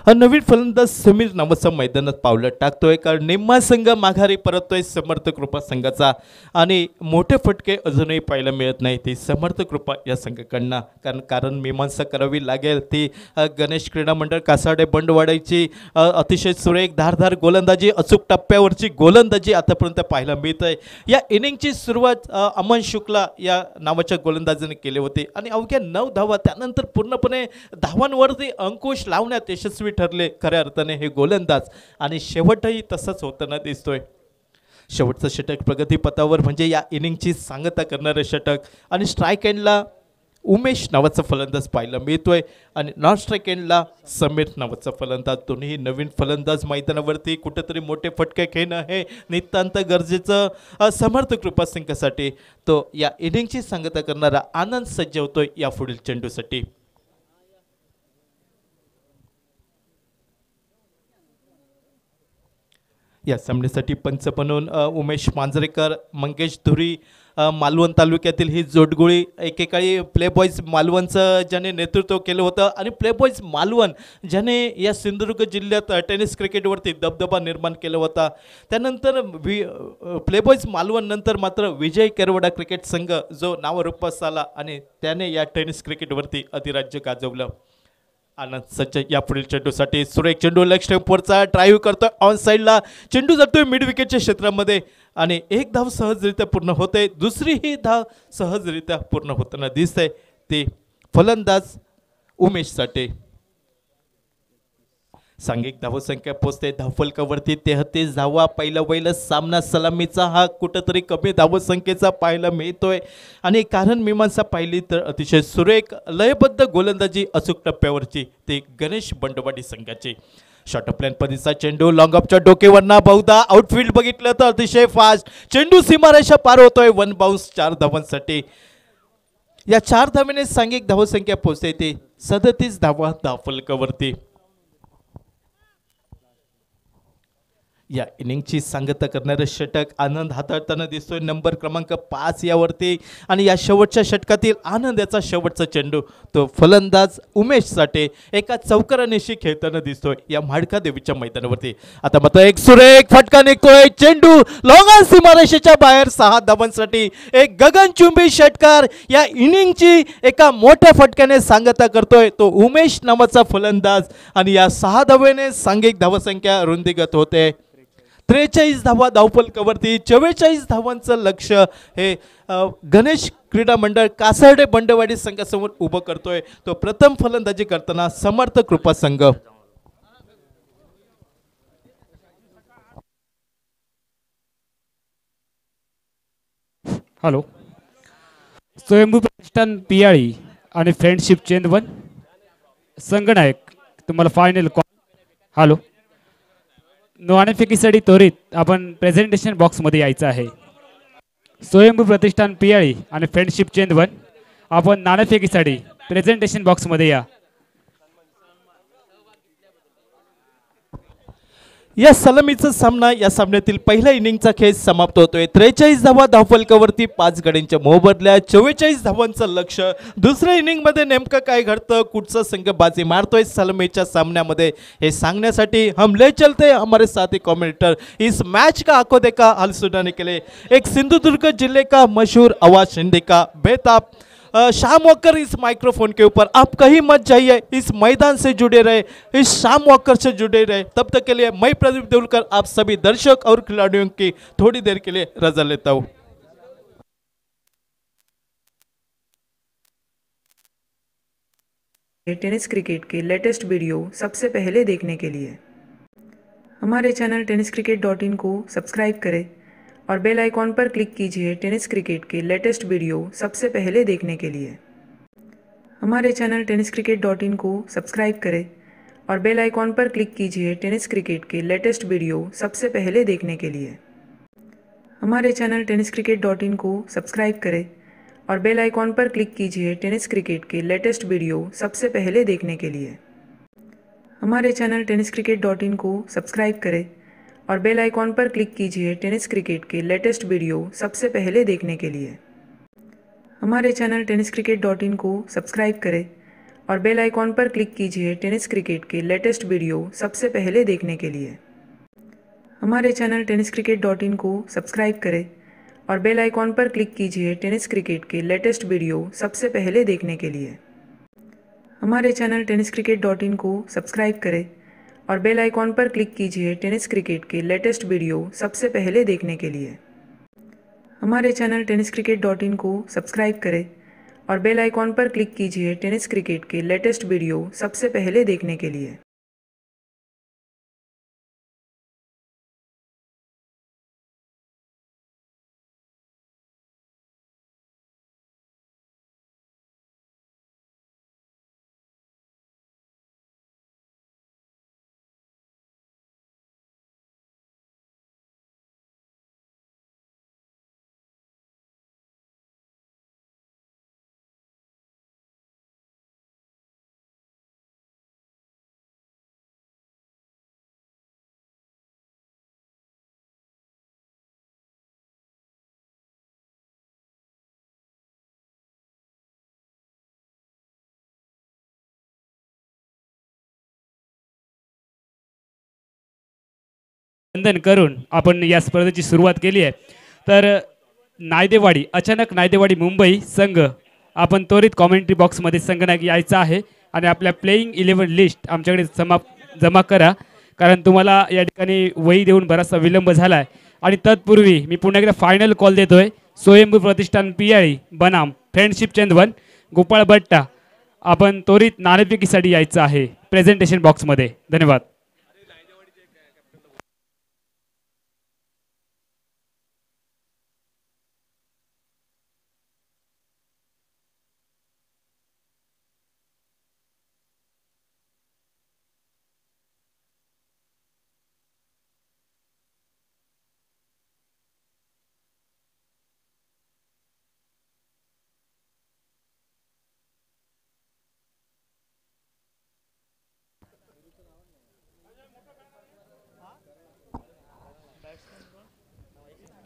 नवीन फलंदाज समीर नावाचा मैदानात पावलं टाकतोय, कारण निम्मा संघ माघारी परततोय समर्थ कृपा संघाचा आणि मोठे फटके अजूनही पाहायला मिळत नाही ती समर्थ कृपा या संघाकडनं. कारण मीमांसा करावी लागेल ती गणेश क्रीडा मंडळ कासाडे बंडवाड्याची अतिशय सुरेख धारधार गोलंदाजी, अचूक टप्प्यावरची गोलंदाजी आतापर्यंत पाहायला मिळत आहे. या इनिंगची सुरुवात अमन शुक्ला या नावाच्या गोलंदाजाने केली होती आणि अवघ्या 9 धावा त्यानंतर पूर्णपणे धावांवरती अंकुश लावण्यात यशस्वी ठरले खऱ्या अर्थाने हे गोलंदाज आणि शेवटही तसंच होताना दिसतोय. शेवटचं षटक प्रगतीपथावर म्हणजे या इनिंगची सांगता करणारं षटक आणि स्ट्राईक एंडला उमेश नावाचा फलंदाज पाहायला मिळतोय आणि नॉन स्ट्राईक एंडला समीर नावाचा फलंदाज. दोन्ही नवीन फलंदाज मैदानावरती कुठेतरी मोठे फटके खेळणं हे नितांत गरजेचं समर्थ कृपा संघासाठी. तो या इनिंगची सांगता करणारा आनंद सज्ज होतोय या पुढील चेंडूसाठी. या सामन्यासाठी पंच बनवून उमेश मांजरेकर, मंगेश धुरी, मालवण तालुक्यातील ही जोडगोळी. एकेकाळी प्लेबॉईज मालवणचं ज्याने नेतृत्व केलं होतं आणि प्लेबॉईज मालवण ज्याने या सिंधुदुर्ग जिल्ह्यात टेनिस क्रिकेटवरती दबदबा निर्माण केला होता. त्यानंतर प्लेबॉईज मालवण नंतर मात्र विजय केरवडा क्रिकेट संघ जो नावारूपास आला आणि त्याने या टेनिस क्रिकेटवरती अधिराज्य गाजवलं. आनंद सज्ज या पुढील चेंडूसाठी. सुरेख चेंडू लेग स्टंपवरचा ड्राईव्ह करतोय ऑन साईडला. चेंडू जातोय मिड विकेटच्या क्षेत्रामध्ये आणि एक धाव सहजरित्या पूर्ण होते. दुसरीही धाव सहजरित्या पूर्ण होताना दिसते ते फलंदाज उमेशसाठी. सांघिक धावसंख्या पोचते धावफलकावरती 33 धावा. पहिला सामना सलामीचा हा कुठंतरी कमी धावसंख्येचा पाहायला मिळतोय आणि कारण मीमांसा पाहिली तर अतिशय सुरेख लयबद्ध गोलंदाजी अचूक टप्प्यावरची ते गणेश बंडवाडी संघाची. शॉर्ट ऑफ लाईन परीचा चेंडू लॉंग ऑफच्या डोकेवरना बहुधा आउटफील्ड बघितलं तर अतिशय फास्ट चेंडू सीमारेषा पार होतोय. 1 बाउन्स 4 धावांसाठी. या 4 धावेने सांघिक धावसंख्या पोचते ते 37 धावा धावफलकावरती. या इनिंगची सांगता करणारे षटक आनंद हाताळताना दिसतोय नंबर क्रमांक 5 यावरती आणि या शेवटच्या षटकातील आनंद याचा शेवटचा चेंडू तो फलंदाज उमेशसाठी एका चौकारानिशी खेळताना दिसतोय या म्हाडका देवीच्या मैदानावरती. आता मात्र एक सुरेख फटका निघतोय. चेंडू लॉंग ऑन सीमारेषेच्या बाहेर 6 धावांसाठी. एक गगनचुंबी षटकार या इनिंगची एका मोठ्या फटक्याने सांगता करतोय तो उमेश नावाचा फलंदाज आणि या 6 धावेने सांघिक धावसंख्या रुंदीगत होते. 43 धावा धावफलकावरती. 44 धावांचं लक्ष हे गणेश क्रीडा मंडळ कासारडे बंडवाडी संघासमोर उभं करतोय. तो प्रथम फलंदाजी करताना समर्थ कृपा संघ. हॅलो. स्वयंभू प्रतिष्ठान पियाळी आणि फ्रेंडशिप चेंदवन संगनायक तुम्हाला फायनल कॉल. हॅलो. नाणेफेकीसाठी त्वरित आपण प्रेझेंटेशन बॉक्समध्ये यायचं आहे. स्वयंभू प्रतिष्ठान पियाळी आणि फ्रेंडशिप चेंदवन आपण नाणेफेकीसाठी प्रेझेंटेशन बॉक्समध्ये या. या सलामीचा सामना या सामन्यातील पहिल्या इनिंगचा खेळ समाप्त होतोय. 43 धावा धावफलकावरती 5 गड्यांच्या मोबदल्यात 44 धावांचं लक्ष. दुसऱ्या इनिंगमध्ये नेमकं काय घडतं, कुठचा संघ बाजी मारतोय सलामीच्या सामन्यामध्ये, हे सांगण्यासाठी हम ले चलते हमारे साथी कमेंटेटर इस मैच का आंखों देखा हाल सुनाने के लिए एक सिंधुदुर्ग जिले का मशहूर आवाज शिंदे का बेताब शाम वॉकर इस माइक्रोफोन के ऊपर. आप कहीं मत जाइए, इस मैदान से जुड़े रहे, इस शाम वॉकर से जुड़े रहे. तब तक के लिए मैं प्रदीप देवलकर आप सभी दर्शक और खिलाड़ियों की थोड़ी देर के लिए रजा लेता हूँ. टेनिस क्रिकेट के लेटेस्ट वीडियो सबसे पहले देखने के लिए हमारे चैनल tenniscricket.in को सब्सक्राइब करें और बेल आइकॉन पर क्लिक कीजिए टेनिस क्रिकेट के लेटेस्ट वीडियो सबसे पहले देखने के लिए हमारे चैनल tenniscricket.in को सब्सक्राइब करें और बेल आइकॉन पर क्लिक कीजिए टेनिस क्रिकेट के लेटेस्ट वीडियो सबसे पहले देखने के लिए हमारे चैनल tenniscricket.in को सब्सक्राइब करें और बेल आइकॉन पर क्लिक कीजिए टेनिस क्रिकेट के लेटेस्ट वीडियो सबसे पहले देखने के लिए हमारे चैनल tenniscricket.in को सब्सक्राइब करें और बेल आइकॉन पर क्लिक कीजिए टेनिस क्रिकेट के लेटेस्ट वीडियो सबसे पहले देखने के लिए हमारे चैनल tenniscricket.in को सब्सक्राइब करें और बेल आइकॉन पर क्लिक कीजिए टेनिस क्रिकेट के लेटेस्ट वीडियो सबसे पहले देखने के लिए हमारे चैनल tenniscricket.in को सब्सक्राइब करें और बेल आइकॉन पर क्लिक कीजिए टेनिस क्रिकेट के लेटेस्ट वीडियो सबसे पहले देखने के लिए हमारे चैनल tenniscricket.in को सब्सक्राइब करें और बेल आइकॉन पर क्लिक कीजिए टेनिस क्रिकेट के लेटेस्ट वीडियो सबसे पहले देखने के लिए हमारे चैनल tenniscricket.in को सब्सक्राइब करें और बेल आइकॉन पर क्लिक कीजिए टेनिस क्रिकेट के लेटेस्ट वीडियो सबसे पहले देखने के लिए वंदन करून आपण या स्पर्धेची सुरुवात केली आहे. तर नायदेवाडी अचानक नायदेवाडी मुंबई संघ आपण त्वरित कॉमेंट्री बॉक्समध्ये संघनायक यायचा आहे आणि आपल्या प्लेइंग 11 लिस्ट आमच्याकडे जमा करा, कारण तुम्हाला या ठिकाणी वही देऊन बराचसा विलंब झाला आहे. आणि तत्पूर्वी मी पुन्हा एकदा फायनल कॉल देतोय. स्वयंभू प्रतिष्ठान पियाळी बनाम फ्रेंडशिप चंदवन गोपाळ बट्टा आपण त्वरित नाणेफेकीसाठी यायचं आहे प्रेझेंटेशन बॉक्समध्ये. धन्यवाद.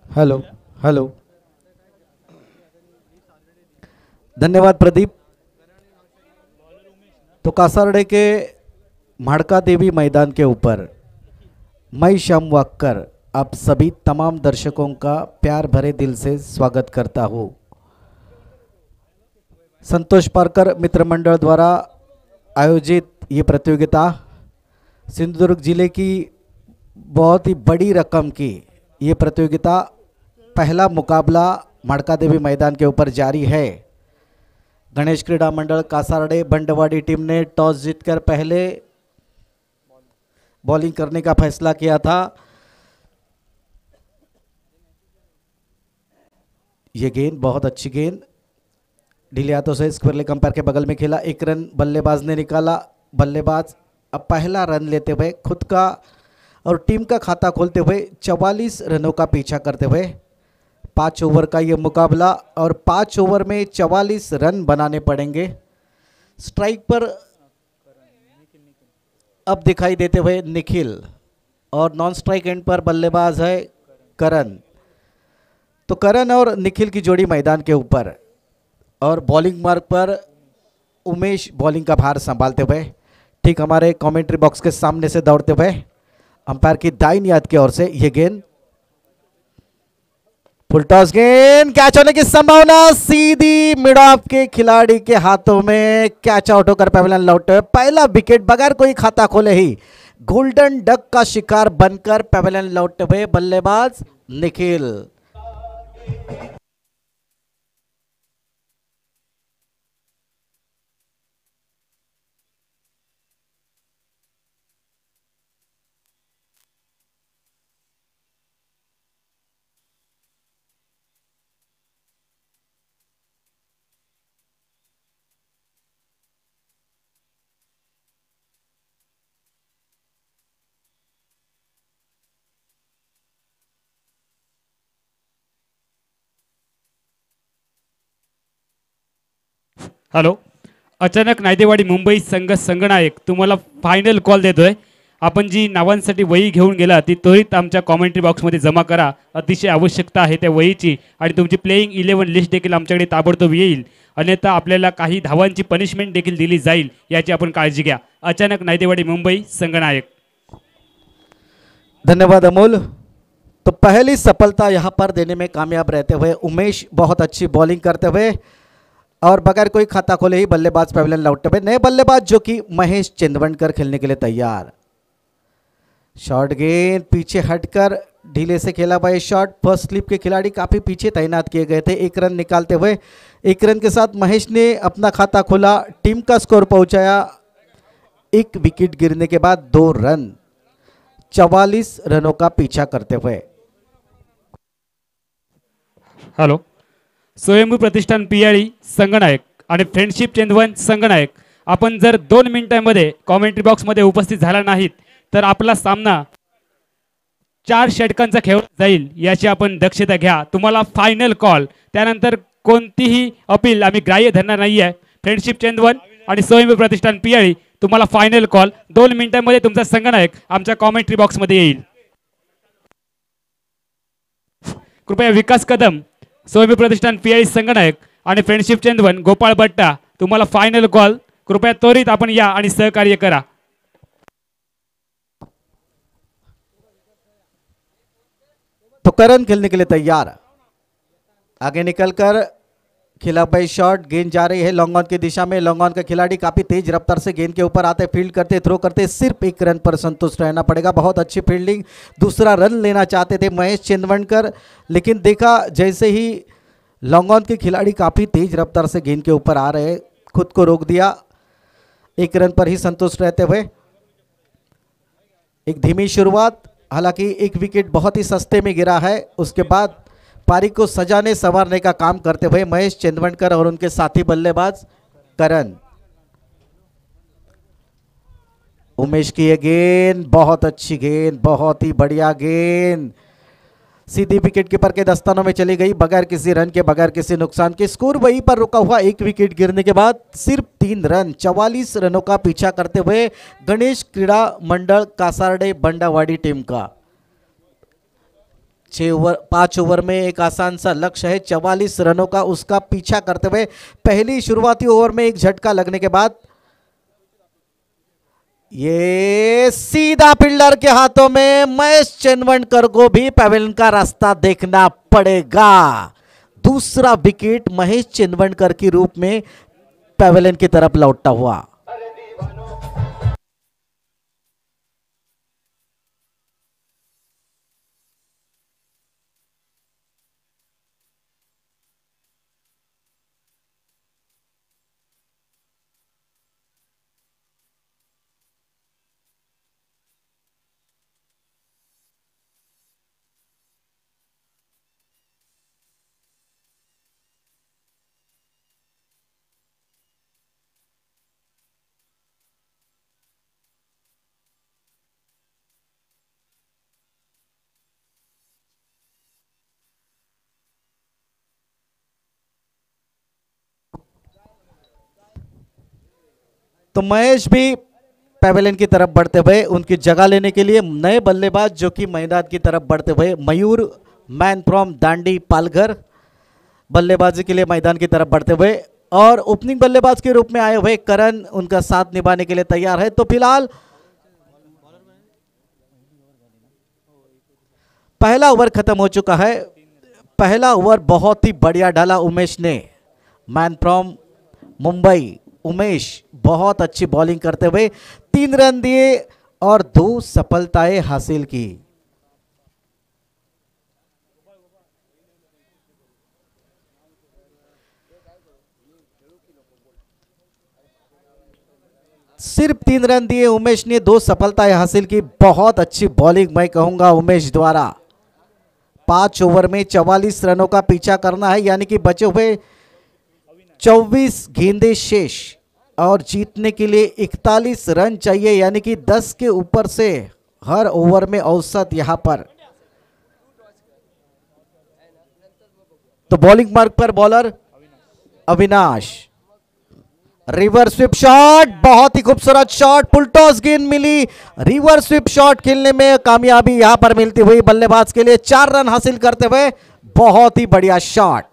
हेलो हेलो, धन्यवाद प्रदीप. तो कासारड़े के माड़का देवी मैदान के ऊपर मैं श्याम वाक्कर आप सभी तमाम दर्शकों का प्यार भरे दिल से स्वागत करता हूँ. संतोष पारकर मित्र मंडल द्वारा आयोजित ये प्रतियोगिता सिंधुदुर्ग जिले की बहुत ही बड़ी रकम की ये प्रतियोगिता पहला मुकाबला माड़का देवी मैदान के ऊपर जारी है. गणेश क्रीड़ा मंडल कासारड़े बंडवाड़ी टीम ने टॉस जीतकर पहले बॉलिंग करने का फैसला किया था. ये गेंद बहुत अच्छी गेंद ढीले हाथों से स्क्वायर लेग अंपायर के बगल में खेला. 1 रन बल्लेबाज ने निकाला. बल्लेबाज अब पहला रन लेते हुए खुद का और टीम का खाता खोलते हुए 44 रनों का पीछा करते हुए 5 ओवर का ये मुकाबला और 5 ओवर में 44 रन बनाने पड़ेंगे. स्ट्राइक पर अब दिखाई देते हुए निखिल और नॉन स्ट्राइक एंड पर बल्लेबाज है करण। तो करण और निखिल की जोड़ी मैदान के ऊपर और बॉलिंग मार्ग पर उमेश बॉलिंग का भार संभालते हुए ठीक हमारे कमेंट्री बॉक्स के सामने से दौड़ते हुए अंपायर की दाईं याद की ओर से ये गेंद फुल टॉस गेंद कैच होने की संभावना, सीधी मिड ऑफ के खिलाड़ी के हाथों में कैच आउट होकर पवेलियन लौटे। पहला विकेट बगैर कोई खाता खोले ही गोल्डन डक का शिकार बनकर पवेलियन लौटे हुए बल्लेबाज निखिल। हॅलो, अचानक नायदेवाडी मुंबई संघ संगनायक तुम्हाला फायनल कॉल देतोय. आपण जी नावांसाठी वही घेऊन गेला ती त्वरित आमच्या कॉमेंट्री बॉक्समध्ये जमा करा. अतिशय आवश्यकता आहे त्या वहीची आणि तुमची प्लेइंग 11 लिस्ट देखील आमच्याकडे ताबडतोब येईल. अन्यथा आपल्याला काही धावांची पनिशमेंट देखील दिली जाईल, याची आपण काळजी घ्या. अचानक नायदेवाडी मुंबई संगनायक. धन्यवाद अमोल। तो पहली सफलता यहाँ पर देने में कामयाब रहते हुए उमेश बहुत अच्छी बॉलिंग करते हुए और बगैर कोई खाता खोले ही बल्लेबाज पवेलियन लौटते हुए नए बल्लेबाज जो कि महेश चिंदवनकर खेलने के लिए तैयार। शॉर्ट गेंद पीछे हटकर ढीले से खेला हुआ शॉट, फर्स्ट स्लिप के खिलाड़ी काफ़ी पीछे तैनात किए गए थे। एक रन निकालते हुए एक रन के साथ महेश ने अपना खाता खोला, टीम का स्कोर पहुंचाया। एक विकेट गिरने के बाद 2 रन 44 रनों का पीछा करते हुए। हॅलो, स्वयंभू प्रतिष्ठान पियाळी संगनायक आणि फ्रेंडशिप चेंदवन संगनायक. आपण जर 2 मिनिटांमध्ये कॉमेंट्री बॉक्समध्ये उपस्थित झाला नाहीत तर आपला सामना 4 षटकांचा खेळ जाईल, याची आपण दक्षता घ्या. तुम्हाला फायनल कॉल, त्यानंतर कोणतीही अपील आम्ही ग्राह्य धरणार नाही आहे. फ्रेंडशिप चेंदवन आणि स्वयंभू प्रतिष्ठान पियाळी तुम्हाला फायनल कॉल 2 मिनिटांमध्ये तुमचा संगनायक आमच्या कॉमेंट्री बॉक्समध्ये येईल. कृपया विकास कदम, स्वयंभू प्रतिष्ठान पियाळी संगनायक आणि फ्रेंडशिप चेंदवन गोपाळ बट्टा तुम्हाला फायनल कॉल. कृपया त्वरित आपण या आणि सहकार्य करा. तो करण खेलने के लिए तैयार, आगे निकलकर खिला भाई शॉट, गेंद जा रही है लॉन्ग ऑन की दिशा में। लॉन्ग ऑन का खिलाड़ी काफी तेज रफ्तार से गेंद के ऊपर आते, फील्ड करते, थ्रो करते, सिर्फ 1 रन पर संतुष्ट रहना पड़ेगा। बहुत अच्छी फील्डिंग, दूसरा रन लेना चाहते थे महेश चिंदवनकर, लेकिन देखा जैसे ही लॉन्ग ऑन के खिलाड़ी काफी तेज रफ्तार से गेंद के ऊपर आ रहे, खुद को रोक दिया। 1 रन पर ही संतुष्ट रहते हुए एक धीमी शुरुआत, हालांकि 1 विकेट बहुत ही सस्ते में गिरा है। उसके बाद पारी को सजाने संवारने का काम करते हुए महेश चिंदवनकर और उनके साथी बल्लेबाज करण। उमेश की ये गेंद बहुत अच्छी गेंद, बहुत ही बढ़िया गेंद, सीधी विकेट कीपर के दस्तानों में चली गई बगैर किसी रन के, बगैर किसी नुकसान के। स्कोर वहीं पर रुका हुआ, 1 विकेट गिरने के बाद सिर्फ 3 रन 44 रनों का पीछा करते हुए गणेश क्रीड़ा मंडल कासारडे बंडावाड़ी टीम का 5 ओवर में एक आसान सा लक्ष्य है 44 रनों का, उसका पीछा करते हुए पहली शुरुआती ओवर में एक झटका लगने के बाद ये सीधा फील्डर के हाथों में, महेश चिंदवनकर को भी पवेलियन का रास्ता देखना पड़ेगा। दूसरा विकेट महेश चिंदवनकर के रूप में पवेलियन की तरफ लौटता हुआ। तो महेश भी पैवेलियन की तरफ बढ़ते हुए उनकी जगह लेने के लिए नए बल्लेबाज जो कि मैदान की तरफ बढ़ते हुए मयूर मैन फ्रॉम दांडी पालघर बल्लेबाजी के लिए मैदान की तरफ बढ़ते हुए और ओपनिंग बल्लेबाज के रूप में आए हुए करण उनका साथ निभाने के लिए तैयार है। तो फिलहाल पहला ओवर खत्म हो चुका है। पहला ओवर बहुत ही बढ़िया डाला उमेश ने, मैन फ्रॉम मुंबई उमेश बहुत अच्छी बॉलिंग करते हुए 3 रन दिए और 2 सफलताएं हासिल की। सिर्फ 3 रन दिए उमेश ने, 2 सफलताएं हासिल की। बहुत अच्छी बॉलिंग मैं कहूंगा उमेश द्वारा। 5 ओवर में 44 रनों का पीछा करना है, यानी कि बचे हुए 24 गेंदें शेष और जीतने के लिए 41 रन चाहिए, यानी कि 10 के ऊपर से हर ओवर में औसत यहां पर। तो बॉलिंग मार्क पर bowler Avinash, reverse sweep shot, बहुत ही खूबसूरत शॉट, फुल टॉस गेंद मिली। रिवर्स स्विप शॉट खेलने में कामयाबी यहां पर मिलती हुई बल्लेबाज के लिए 4 रन हासिल करते हुए बहुत ही बढ़िया शॉट।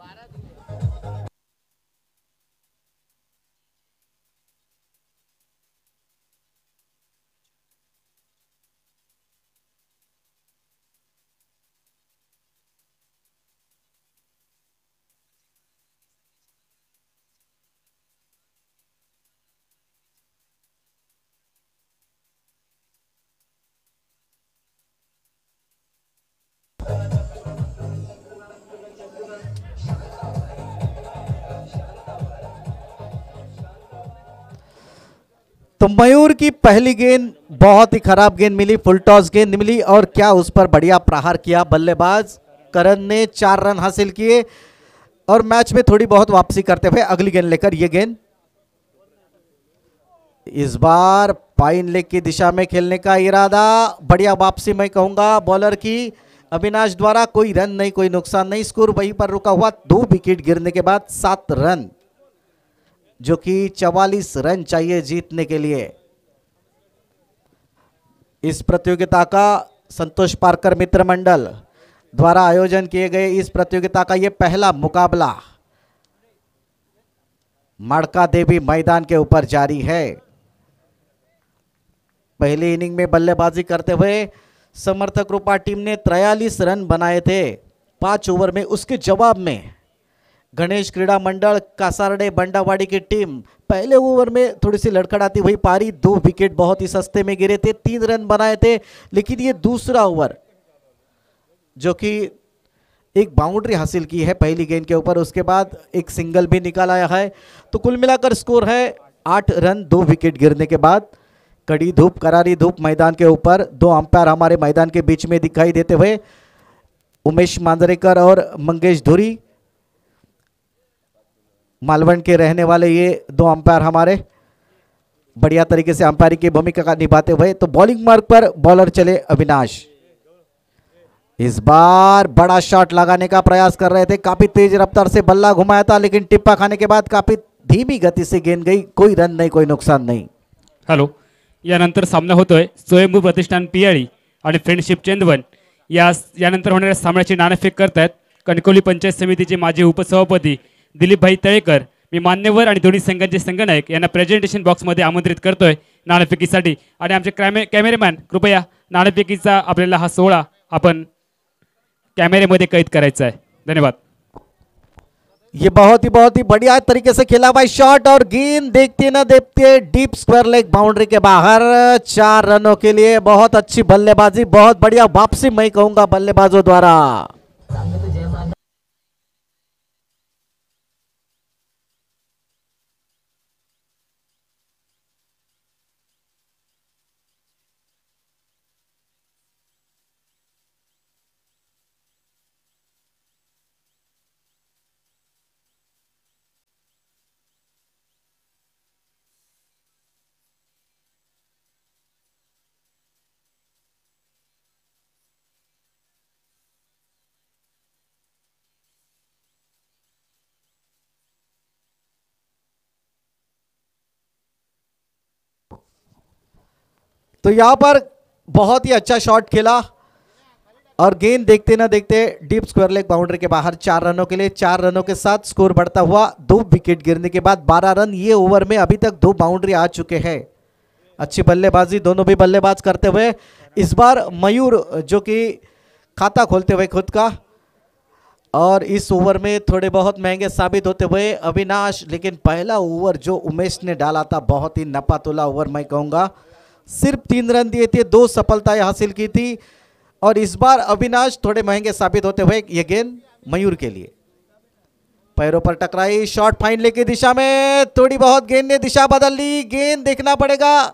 तो मयूर की पहली गेंद बहुत ही खराब गेंद मिली, फुल टॉस गेंद मिली और क्या उस पर बढ़िया प्रहार किया बल्लेबाज करण ने। 4 रन हासिल किए और मैच में थोड़ी बहुत वापसी करते हुए अगली गेंद लेकर ये गेंद इस बार पाइन लेग की दिशा में खेलने का इरादा, बढ़िया वापसी मैं कहूंगा बॉलर की अविनाश द्वारा। कोई रन नहीं, कोई नुकसान नहीं, स्कोर वहीं पर रुका हुआ। 2 विकेट गिरने के बाद 7 रन, जो कि 44 रन चाहिए जीतने के लिए। इस प्रतियोगिता का संतोष पारकर मित्र मंडल द्वारा आयोजन किए गए इस प्रतियोगिता का यह पहला मुकाबला मड़का देवी मैदान के ऊपर जारी है। पहली इनिंग में बल्लेबाजी करते हुए समर्थक रूपा टीम ने 43 रन बनाए थे 5 ओवर में। उसके जवाब में गणेश क्रीड़ा मंडल कासारडे बंडावाड़ी की टीम पहले ओवर में थोड़ी सी लड़खड़ाती हुई पारी, 2 विकेट बहुत ही सस्ते में गिरे थे, 3 रन बनाए थे। लेकिन ये दूसरा ओवर जो कि एक बाउंड्री हासिल की है पहली गेंद के ऊपर, उसके बाद एक सिंगल भी निकाल आया है। तो कुल मिलाकर स्कोर है 8 रन 2 विकेट गिरने के बाद। कड़ी धूप, करारी धूप मैदान के ऊपर, 2 अंपायर हमारे मैदान के बीच में दिखाई देते हुए उमेश मांजरेकर और मंगेश धुरी, मालवण के रहने वाले ये 2 अंपायर हमारे बढ़िया तरीके से अंपायरिंग की भूमिका का निभाते हुए। तो बॉलिंग मार्ग पर बॉलर चले अविनाश, इस बार बड़ा शॉट लगाने का प्रयास कर रहे थे, काफी तेज रफ्तार से बल्ला घुमाया था, लेकिन टिप्पा खाने के बाद काफी धीमी गति से गेंद गई। कोई रन नहीं, कोई नुकसान नहीं। हॅलो, यानंतर सामना होतोय स्वयंभू प्रतिष्ठान पियाळी आणि फ्रेंडशिप चेंदवन यानंतर होणाऱ्या सामन्याची नाणेफेक करतायत कणकवली पंचायत समितीचे माजी उपसभापती दिलीपभाई तळेकर। मी मान्यवर आणि दोन्ही संघांचे संघनायक यांना प्रेझेंटेशन बॉक्समध्ये आमंत्रित करतोय नाणेफेकीसाठी। आणि आमचे कॅमेरेमॅन कृपया नाणेफेकीचा आपल्याला हा सोहळा आपण कैमरे कैद करायचा है। धन्यवाद। ये बहुत ही बढ़िया तरीके से खेला भाई शॉट और गेंद देखते न देखते डीप स्क्वायर लेग बाउंड्री के बाहर। 4 रनों के लिए बहुत अच्छी बल्लेबाजी, बहुत बढ़िया वापसी मैं कहूंगा बल्लेबाजों द्वारा। तो यहाँ पर बहुत ही अच्छा शॉट खेला और गेंद देखते ना देखते डीप स्क्वायर लेग बाउंड्री के बाहर 4 रनों के लिए। 4 रनों के साथ स्कोर बढ़ता हुआ 2 विकेट गिरने के बाद 12 रन। ये ओवर में अभी तक 2 बाउंड्री आ चुके हैं। अच्छी बल्लेबाजी, दोनों भी बल्लेबाज करते हुए। इस बार मयूर जो कि खाता खोलते हुए खुद का, और इस ओवर में थोड़े बहुत महंगे साबित होते हुए अविनाश। लेकिन पहला ओवर जो उमेश ने डाला था बहुत ही नपा तुला ओवर मैं कहूँगा। सिर्फ 3 रन दिए थे, 2 सफलताएं हासिल की थी, और इस बार अविनाश थोड़े महंगे साबित होते हुए ये गेंद मयूर के लिए पैरों पर टकराई। शॉट फाइन लेग की दिशा में, थोड़ी बहुत गेंद ने दिशा बदल ली। गेंद देखना पड़ेगा,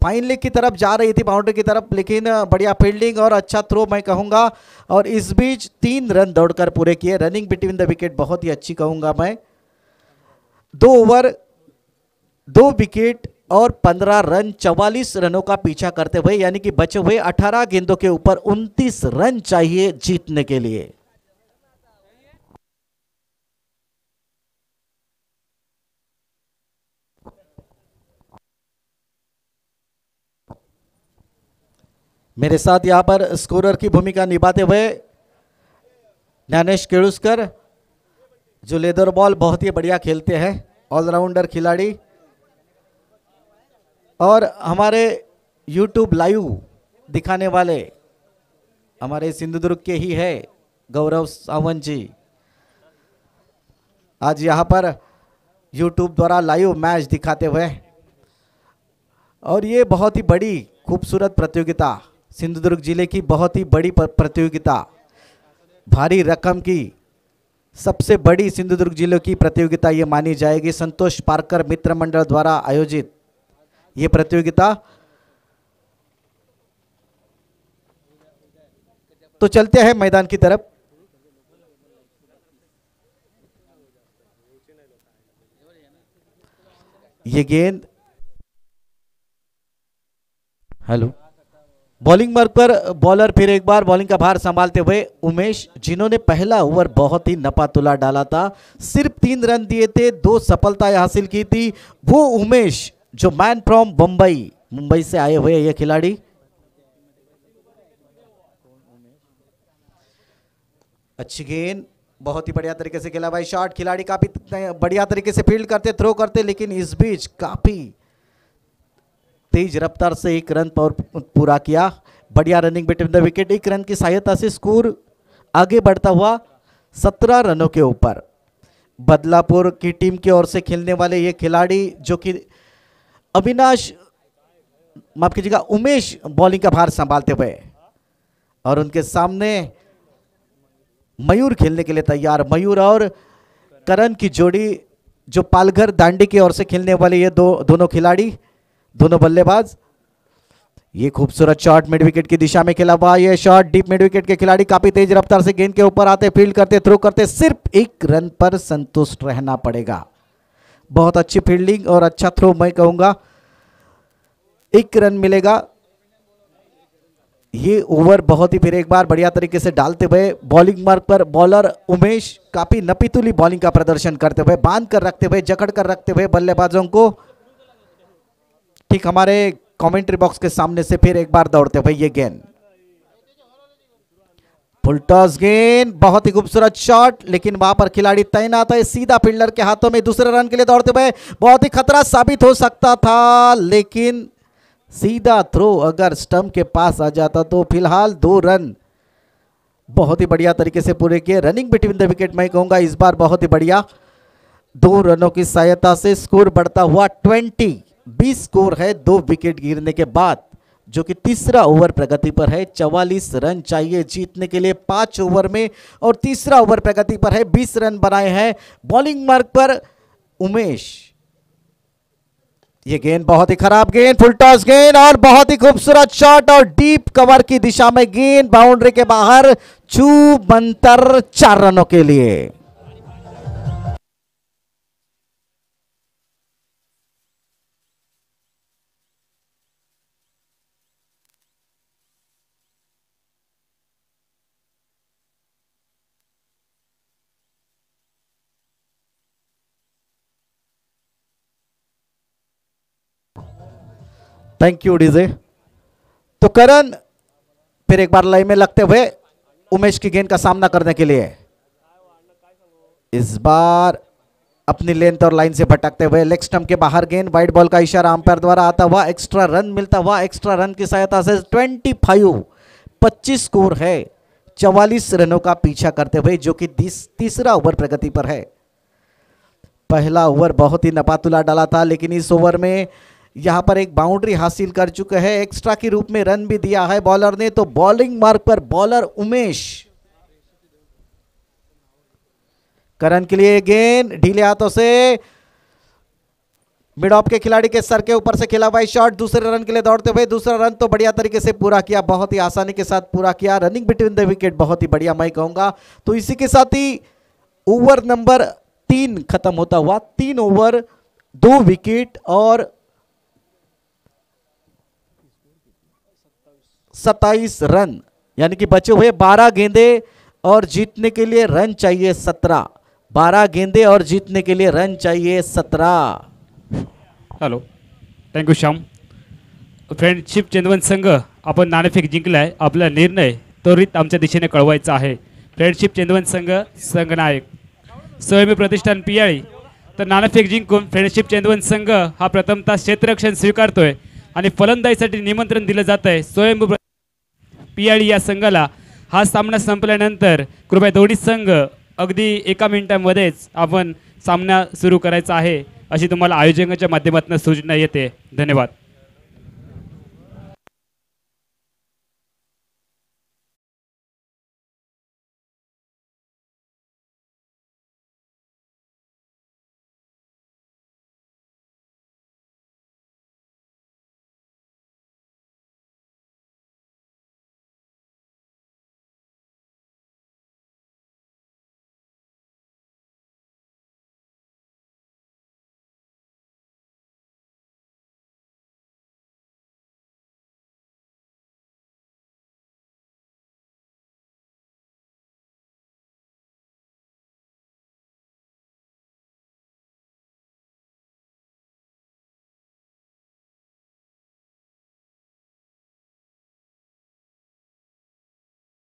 फाइन लेग की तरफ जा रही थी, बाउंड्री की तरफ, लेकिन बढ़िया फील्डिंग और अच्छा थ्रो मैं कहूंगा। और इस बीच 3 रन दौड़कर पूरे किए। रनिंग बिटवीन द विकेट बहुत ही अच्छी कहूंगा मैं। 2 ओवर 2 विकेट और 15 रन, 44 रनों का पीछा करते हुए, यानी कि बचे हुए 18 गेंदों के ऊपर 29 रन चाहिए जीतने के लिए। मेरे साथ यहां पर स्कोरर की भूमिका निभाते हुए ज्ञानेश केड़ुस्कर, जो लेदर बॉल बहुत ही बढ़िया खेलते हैं, ऑलराउंडर खिलाड़ी। और हमारे यूट्यूब लाइव दिखाने वाले हमारे सिंधुदुर्ग के ही है गौरव सावंत जी। आज यहाँ पर यूट्यूब द्वारा लाइव मैच दिखाते हुए, और ये बहुत ही बड़ी खूबसूरत प्रतियोगिता, सिंधुदुर्ग जिले की बहुत ही बड़ी प्रतियोगिता, भारी रकम की सबसे बड़ी सिंधुदुर्ग जिले की प्रतियोगिता ये मानी जाएगी। संतोष पारकर मित्र मंडल द्वारा आयोजित ये प्रतियोगिता। तो चलते हैं मैदान की तरफ। ये गेंद हेलो बॉलिंग मार्ग पर बॉलर फिर एक बार बॉलिंग का भार संभालते हुए उमेश, जिन्होंने पहला ओवर बहुत ही नपातुला डाला था, सिर्फ 3 रन दिए थे, 2 सफलताएं हासिल की थी। वो उमेश जो मैन फ्रॉम मुंबई से आए हुए ये खिलाड़ी। अच्छी गेंद, बहुत ही बढ़िया तरीके से खेला भाई। शॉट खिलाड़ी काफी बढ़िया तरीके से फील्ड करते, थ्रो करते, लेकिन इस बीच काफी तेज रफ्तार से 1 रन पर पूरा किया। बढ़िया running between the wicket. 1 run की सहायता से स्कोर आगे बढ़ता हुआ 17 रनों के ऊपर। बदलापुर की टीम की ओर से खेलने वाले ये खिलाड़ी जो कि अविनाश, माफ कीजिएगा, उमेश बॉलिंग का भार संभालते हुए, और उनके सामने मयूर खेलने के लिए तैयार। मयूर और करण की जोड़ी, जो पालघर दांडी की ओर से खेलने वाले ये दोनों खिलाड़ी, दोनों बल्लेबाज। ये खूबसूरत शॉट मिड विकेट की दिशा में खेला हुआ। ये शॉट डीप मिड विकेट के खिलाड़ी काफी तेज रफ्तार से गेंद के ऊपर आते, फील्ड करते, थ्रो करते, सिर्फ 1 रन पर संतुष्ट रहना पड़ेगा। बहुत अच्छी फील्डिंग और अच्छा थ्रो मैं कहूंगा। 1 रन मिलेगा। ये ओवर बहुत ही फिर एक बार बढ़िया तरीके से डालते हुए बॉलिंग मार्ग पर बॉलर उमेश काफी नपीतुली बॉलिंग का प्रदर्शन करते हुए, बांध कर रखते हुए, जकड़ कर रखते हुए बल्लेबाजों को ठीक हमारे कमेंट्री बॉक्स के सामने से फिर एक बार दौड़ते हुए ये गेंद, फुल टॉस गेंद, बहुत ही खूबसूरत शॉट, लेकिन वहां पर खिलाड़ी तैनात है सीधा फील्डर के हाथों में। दूसरे रन के लिए दौड़ते हुए बहुत ही खतरा साबित हो सकता था, लेकिन सीधा थ्रो अगर स्टंप के पास आ जाता तो फिलहाल 2 रन बहुत ही बढ़िया तरीके से पूरे किए। रनिंग बिटवीन द विकेट मैं कहूंगा इस बार बहुत ही बढ़िया। 2 रनों की सहायता से स्कोर बढ़ता हुआ 20 स्कोर है 2 विकेट गिरने के बाद, जो कि तीसरा ओवर प्रगति पर है। 44 रन चाहिए जीतने के लिए 5 ओवर में, और तीसरा ओवर प्रगति पर है। 20 रन बनाए हैं। बॉलिंग मार्ग पर उमेश, ये गेंद बहुत ही खराब गेंद, फुल टॉस गेंद, और बहुत ही खूबसूरत शॉट और डीप कवर की दिशा में गेंद बाउंड्री के बाहर, चू बंतर 4 रनों के लिए। Thank you DJ. तो करण फिर एक बार लय में लगते हुए उमेश की गेंद का सामना करने के लिए इस बार अपनी लेंथ और लाइन से भटकते हुए लेग स्टंप के बाहर गेंद, वाइड बॉल का इशारा अंपायर द्वारा आता हुआ, एक्स्ट्रा रन मिलता हुआ, एक्स्ट्रा रन की सहायता से 25 स्कोर है 44 रनों का पीछा करते हुए, जो कि तीसरा ओवर प्रगति पर है। पहला ओवर बहुत ही नपातुला डाला था, लेकिन इस ओवर में यहां पर एक बाउंड्री हासिल कर चुके हैं, एक्स्ट्रा के रूप में रन भी दिया है बॉलर ने। तो बॉलिंग मार्क पर बॉलर उमेश, करण के लिए गेंद ढीले हाथों से मिड ऑफ के खिलाड़ी के सर के ऊपर से खेला हुआ शॉट, दूसरे रन के लिए दौड़ते हुए दूसरा रन तो बढ़िया तरीके से पूरा किया, बहुत ही आसानी के साथ पूरा किया, रनिंग बिटवीन द विकेट बहुत ही बढ़िया मैं कहूंगा। तो इसी के साथ ही ओवर नंबर 3 खत्म होता हुआ, 3 ओवर 2 विकेट और 27 रन, यानी कि बचे हुए 12 गेंदे और जीतने के लिए रन चाहिए 17, 12 गेंदे और जीतने के लिए रन चाहिए 17। Hello, thank you Shyam. Friendship Chandvan संघ, आपण नाणेफेक जिंकलाय. आपला निर्णय त्वरित आमच्या दिशेने कळवायचा आहे. फ्रेंडशिप चंदवन संघ संघनायक स्वयंमी प्रतिष्ठान पियाळी. तर नाणेफेक जिंकून फ्रेंडशिप चंदवन संघ हा प्रथमतः क्षेत्ररक्षण स्वीकारतोय आणि फलंदाजीसाठी निमंत्रण दिलं जात आहे स्वयंभू पियाळी या संघाला. हा सामना संपल्यानंतर कृपया दोन्ही संघ अगदी 1 मिनिटामध्येच आपण सामना सुरू करायचा आहे अशी तुम्हाला आयोजकांच्या माध्यमातून सूचना येते. धन्यवाद.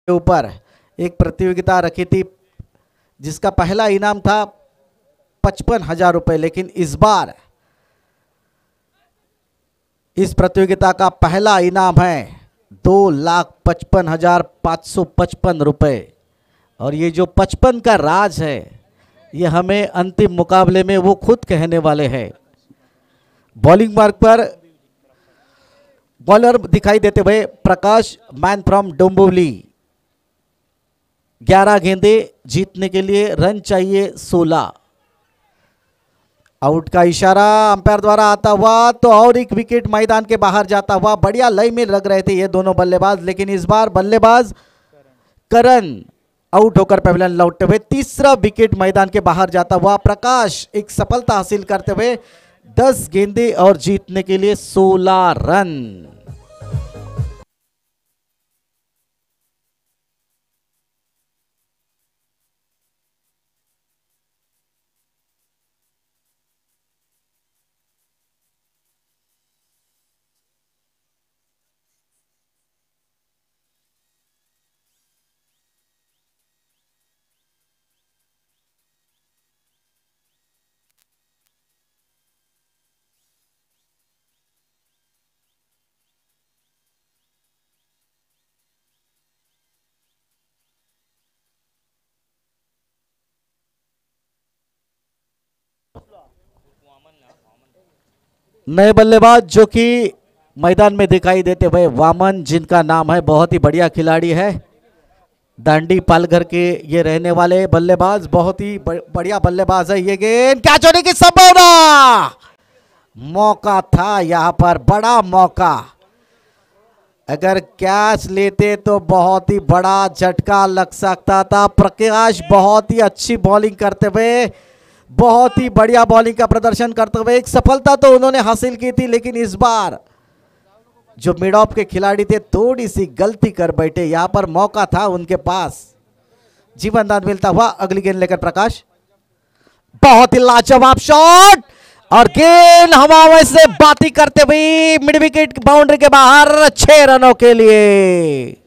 के ऊपर एक प्रतियोगिता रखी थी जिसका पहला इनाम था 55,000 रुपए, लेकिन इस बार इस प्रतियोगिता का पहला इनाम है 2,55,555 रुपए। और ये जो 55 का राज है ये हमें अंतिम मुकाबले में वो खुद कहने वाले हैं। बॉलिंग मार्ग पर बॉलर दिखाई देते हुए प्रकाश, मैन फ्रॉम डोंबिवली। 11 गेंदे, जीतने के लिए रन चाहिए 16। आउट का इशारा अंपायर द्वारा आता हुआ तो और एक विकेट मैदान के बाहर जाता हुआ। बढ़िया लय में लग रहे थे ये दोनों बल्लेबाज, लेकिन इस बार बल्लेबाज करण आउट होकर पवेलियन लौटते हुए तीसरा विकेट मैदान के बाहर जाता हुआ। प्रकाश एक सफलता हासिल करते हुए 10 गेंदे और जीतने के लिए 16 रन। नए बल्लेबाज जो कि मैदान में दिखाई देते हुए वामन, जिनका नाम है, बहुत ही बढ़िया खिलाड़ी है, दांडी पालघर के ये रहने वाले बल्लेबाज, बहुत ही बढ़िया बल्लेबाज है। ये गेंद कैच होने की संभावना, मौका था यहां पर, बड़ा मौका, अगर कैच लेते तो बहुत ही बड़ा झटका लग सकता था। प्रकाश बहुत ही अच्छी बॉलिंग करते हुए, बहुत ही बढ़िया बॉलिंग का प्रदर्शन करते हुए एक सफलता तो उन्होंने हासिल की थी, लेकिन इस बार जो मिड ऑफ के खिलाड़ी थे थोड़ी सी गलती कर बैठे। यहां पर मौका था उनके पास, जीवनदान मिलता हुआ। अगली गेंद लेकर प्रकाश, बहुत ही लाजवाब शॉट और गेंद हवा में से बाती करते हुए मिड विकेट बाउंड्री के बाहर 6 रनों के लिए।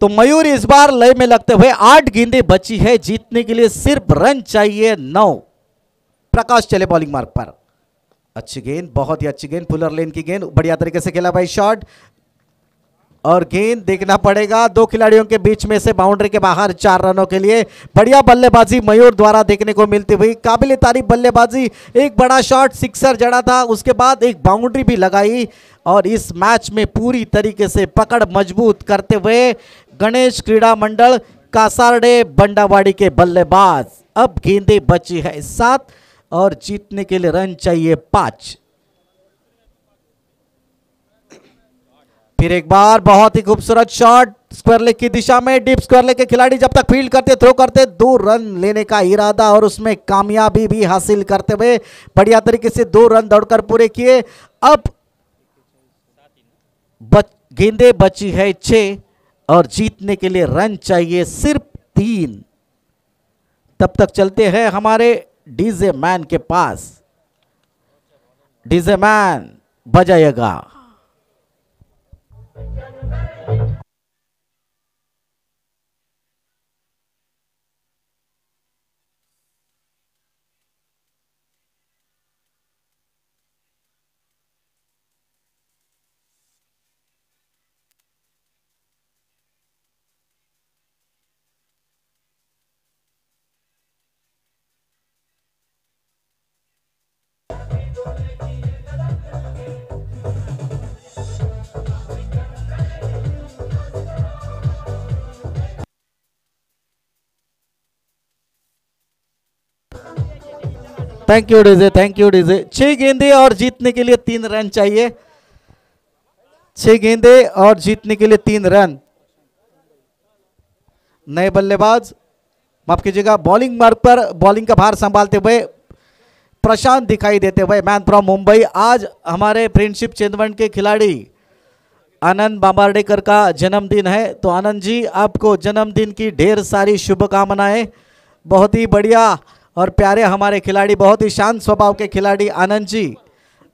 तो मयूर इस बार लय में लगते हुए 8 गेंदें बची है, जीतने के लिए सिर्फ रन चाहिए 9। प्रकाश चले बॉलिंग मार्क पर, अच्छी गेंद, बहुत ही अच्छी गेंद, फुलर लेन की गेंद, बढ़िया तरीके से खेला भाई शॉट। और गेंद देखना पड़ेगा, 2 खिलाड़ियों के बीच में से बाउंड्री के बाहर 4 रनों के लिए। बढ़िया बल्लेबाजी मयूर द्वारा देखने को मिलती हुई, काबिल तारीफ बल्लेबाजी। एक बड़ा शॉट सिक्सर जड़ा था, उसके बाद एक बाउंड्री भी लगाई और इस मैच में पूरी तरीके से पकड़ मजबूत करते हुए गणेश क्रीड़ा मंडल कासारडे बंडावाड़ी के बल्लेबाज। अब गेंदें बची है 7 और जीतने के लिए रन चाहिए 5। फिर एक बार बहुत ही खूबसूरत शॉट स्क्वायर लेग की दिशा में, डीप स्क्वायर लेग के खिलाड़ी जब तक फील्ड करते थ्रो करते 2 रन लेने का इरादा और उसमें कामयाबी भी हासिल करते हुए बढ़िया तरीके से 2 रन दौड़कर पूरे किए। अब गेंदें बची है 6 और जीतने के लिए रन चाहिए सिर्फ 3। तब तक चलते हैं हमारे डीजे मैन के पास। डीजे मैन बजाएगा। Thank you DJ, thank you DJ. 6 गेंदे और जीतने के लिए 3 रन चाहिए। 6 गेंदे और जीतने के लिए 3 रन। नए बल्लेबाज, माफ कीजिएगा, बॉलिंग मार्ग पर बॉलिंग का भार संभालते हुए प्रशांत दिखाई देते हुए, मैन फ्रॉम मुंबई। आज हमारे फ्रेंडशिप चिंतवन के खिलाड़ी आनंद बांबार्डेकर का जन्मदिन है, तो आनंद जी आपको जन्मदिन की ढेर सारी शुभकामनाएं। बहुत ही बढ़िया और प्यारे हमारे खिलाड़ी, बहुत ही शांत स्वभाव के खिलाड़ी आनंद जी,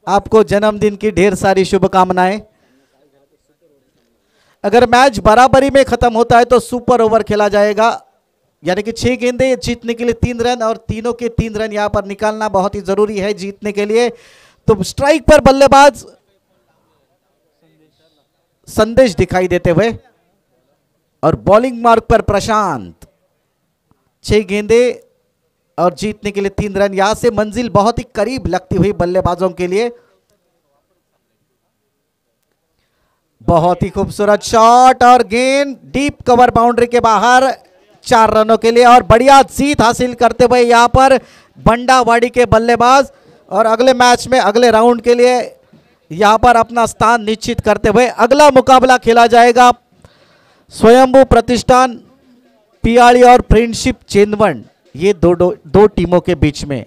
आपको जन्मदिन की ढेर सारी शुभकामनाएं। अगर मैच बराबरी में खत्म होता है तो सुपर ओवर खेला जाएगा, यानी कि 6 गेंदे जीतने के लिए 3 रन और तीनों के 3 रन यहां पर निकालना बहुत ही जरूरी है जीतने के लिए। तो स्ट्राइक पर बल्लेबाज संदेश दिखाई देते हुए और बॉलिंग मार्ग पर प्रशांत। 6 गेंदे और जीतने के लिए 3 रन, यहां से मंजिल बहुत ही करीब लगती हुई बल्लेबाजों के लिए। बहुत ही खूबसूरत शॉट और गेंद डीप कवर बाउंड्री के बाहर 4 रनों के लिए और बढ़िया जीत हासिल करते हुए यहां पर बंडावाड़ी के बल्लेबाज और अगले मैच में अगले राउंड के लिए यहां पर अपना स्थान निश्चित करते हुए अगला मुकाबला खेला जाएगा स्वयंभू प्रतिष्ठान पियाड़ी और फ्रेंडशिप चिंतवन, ये दो टीमों के बीच में।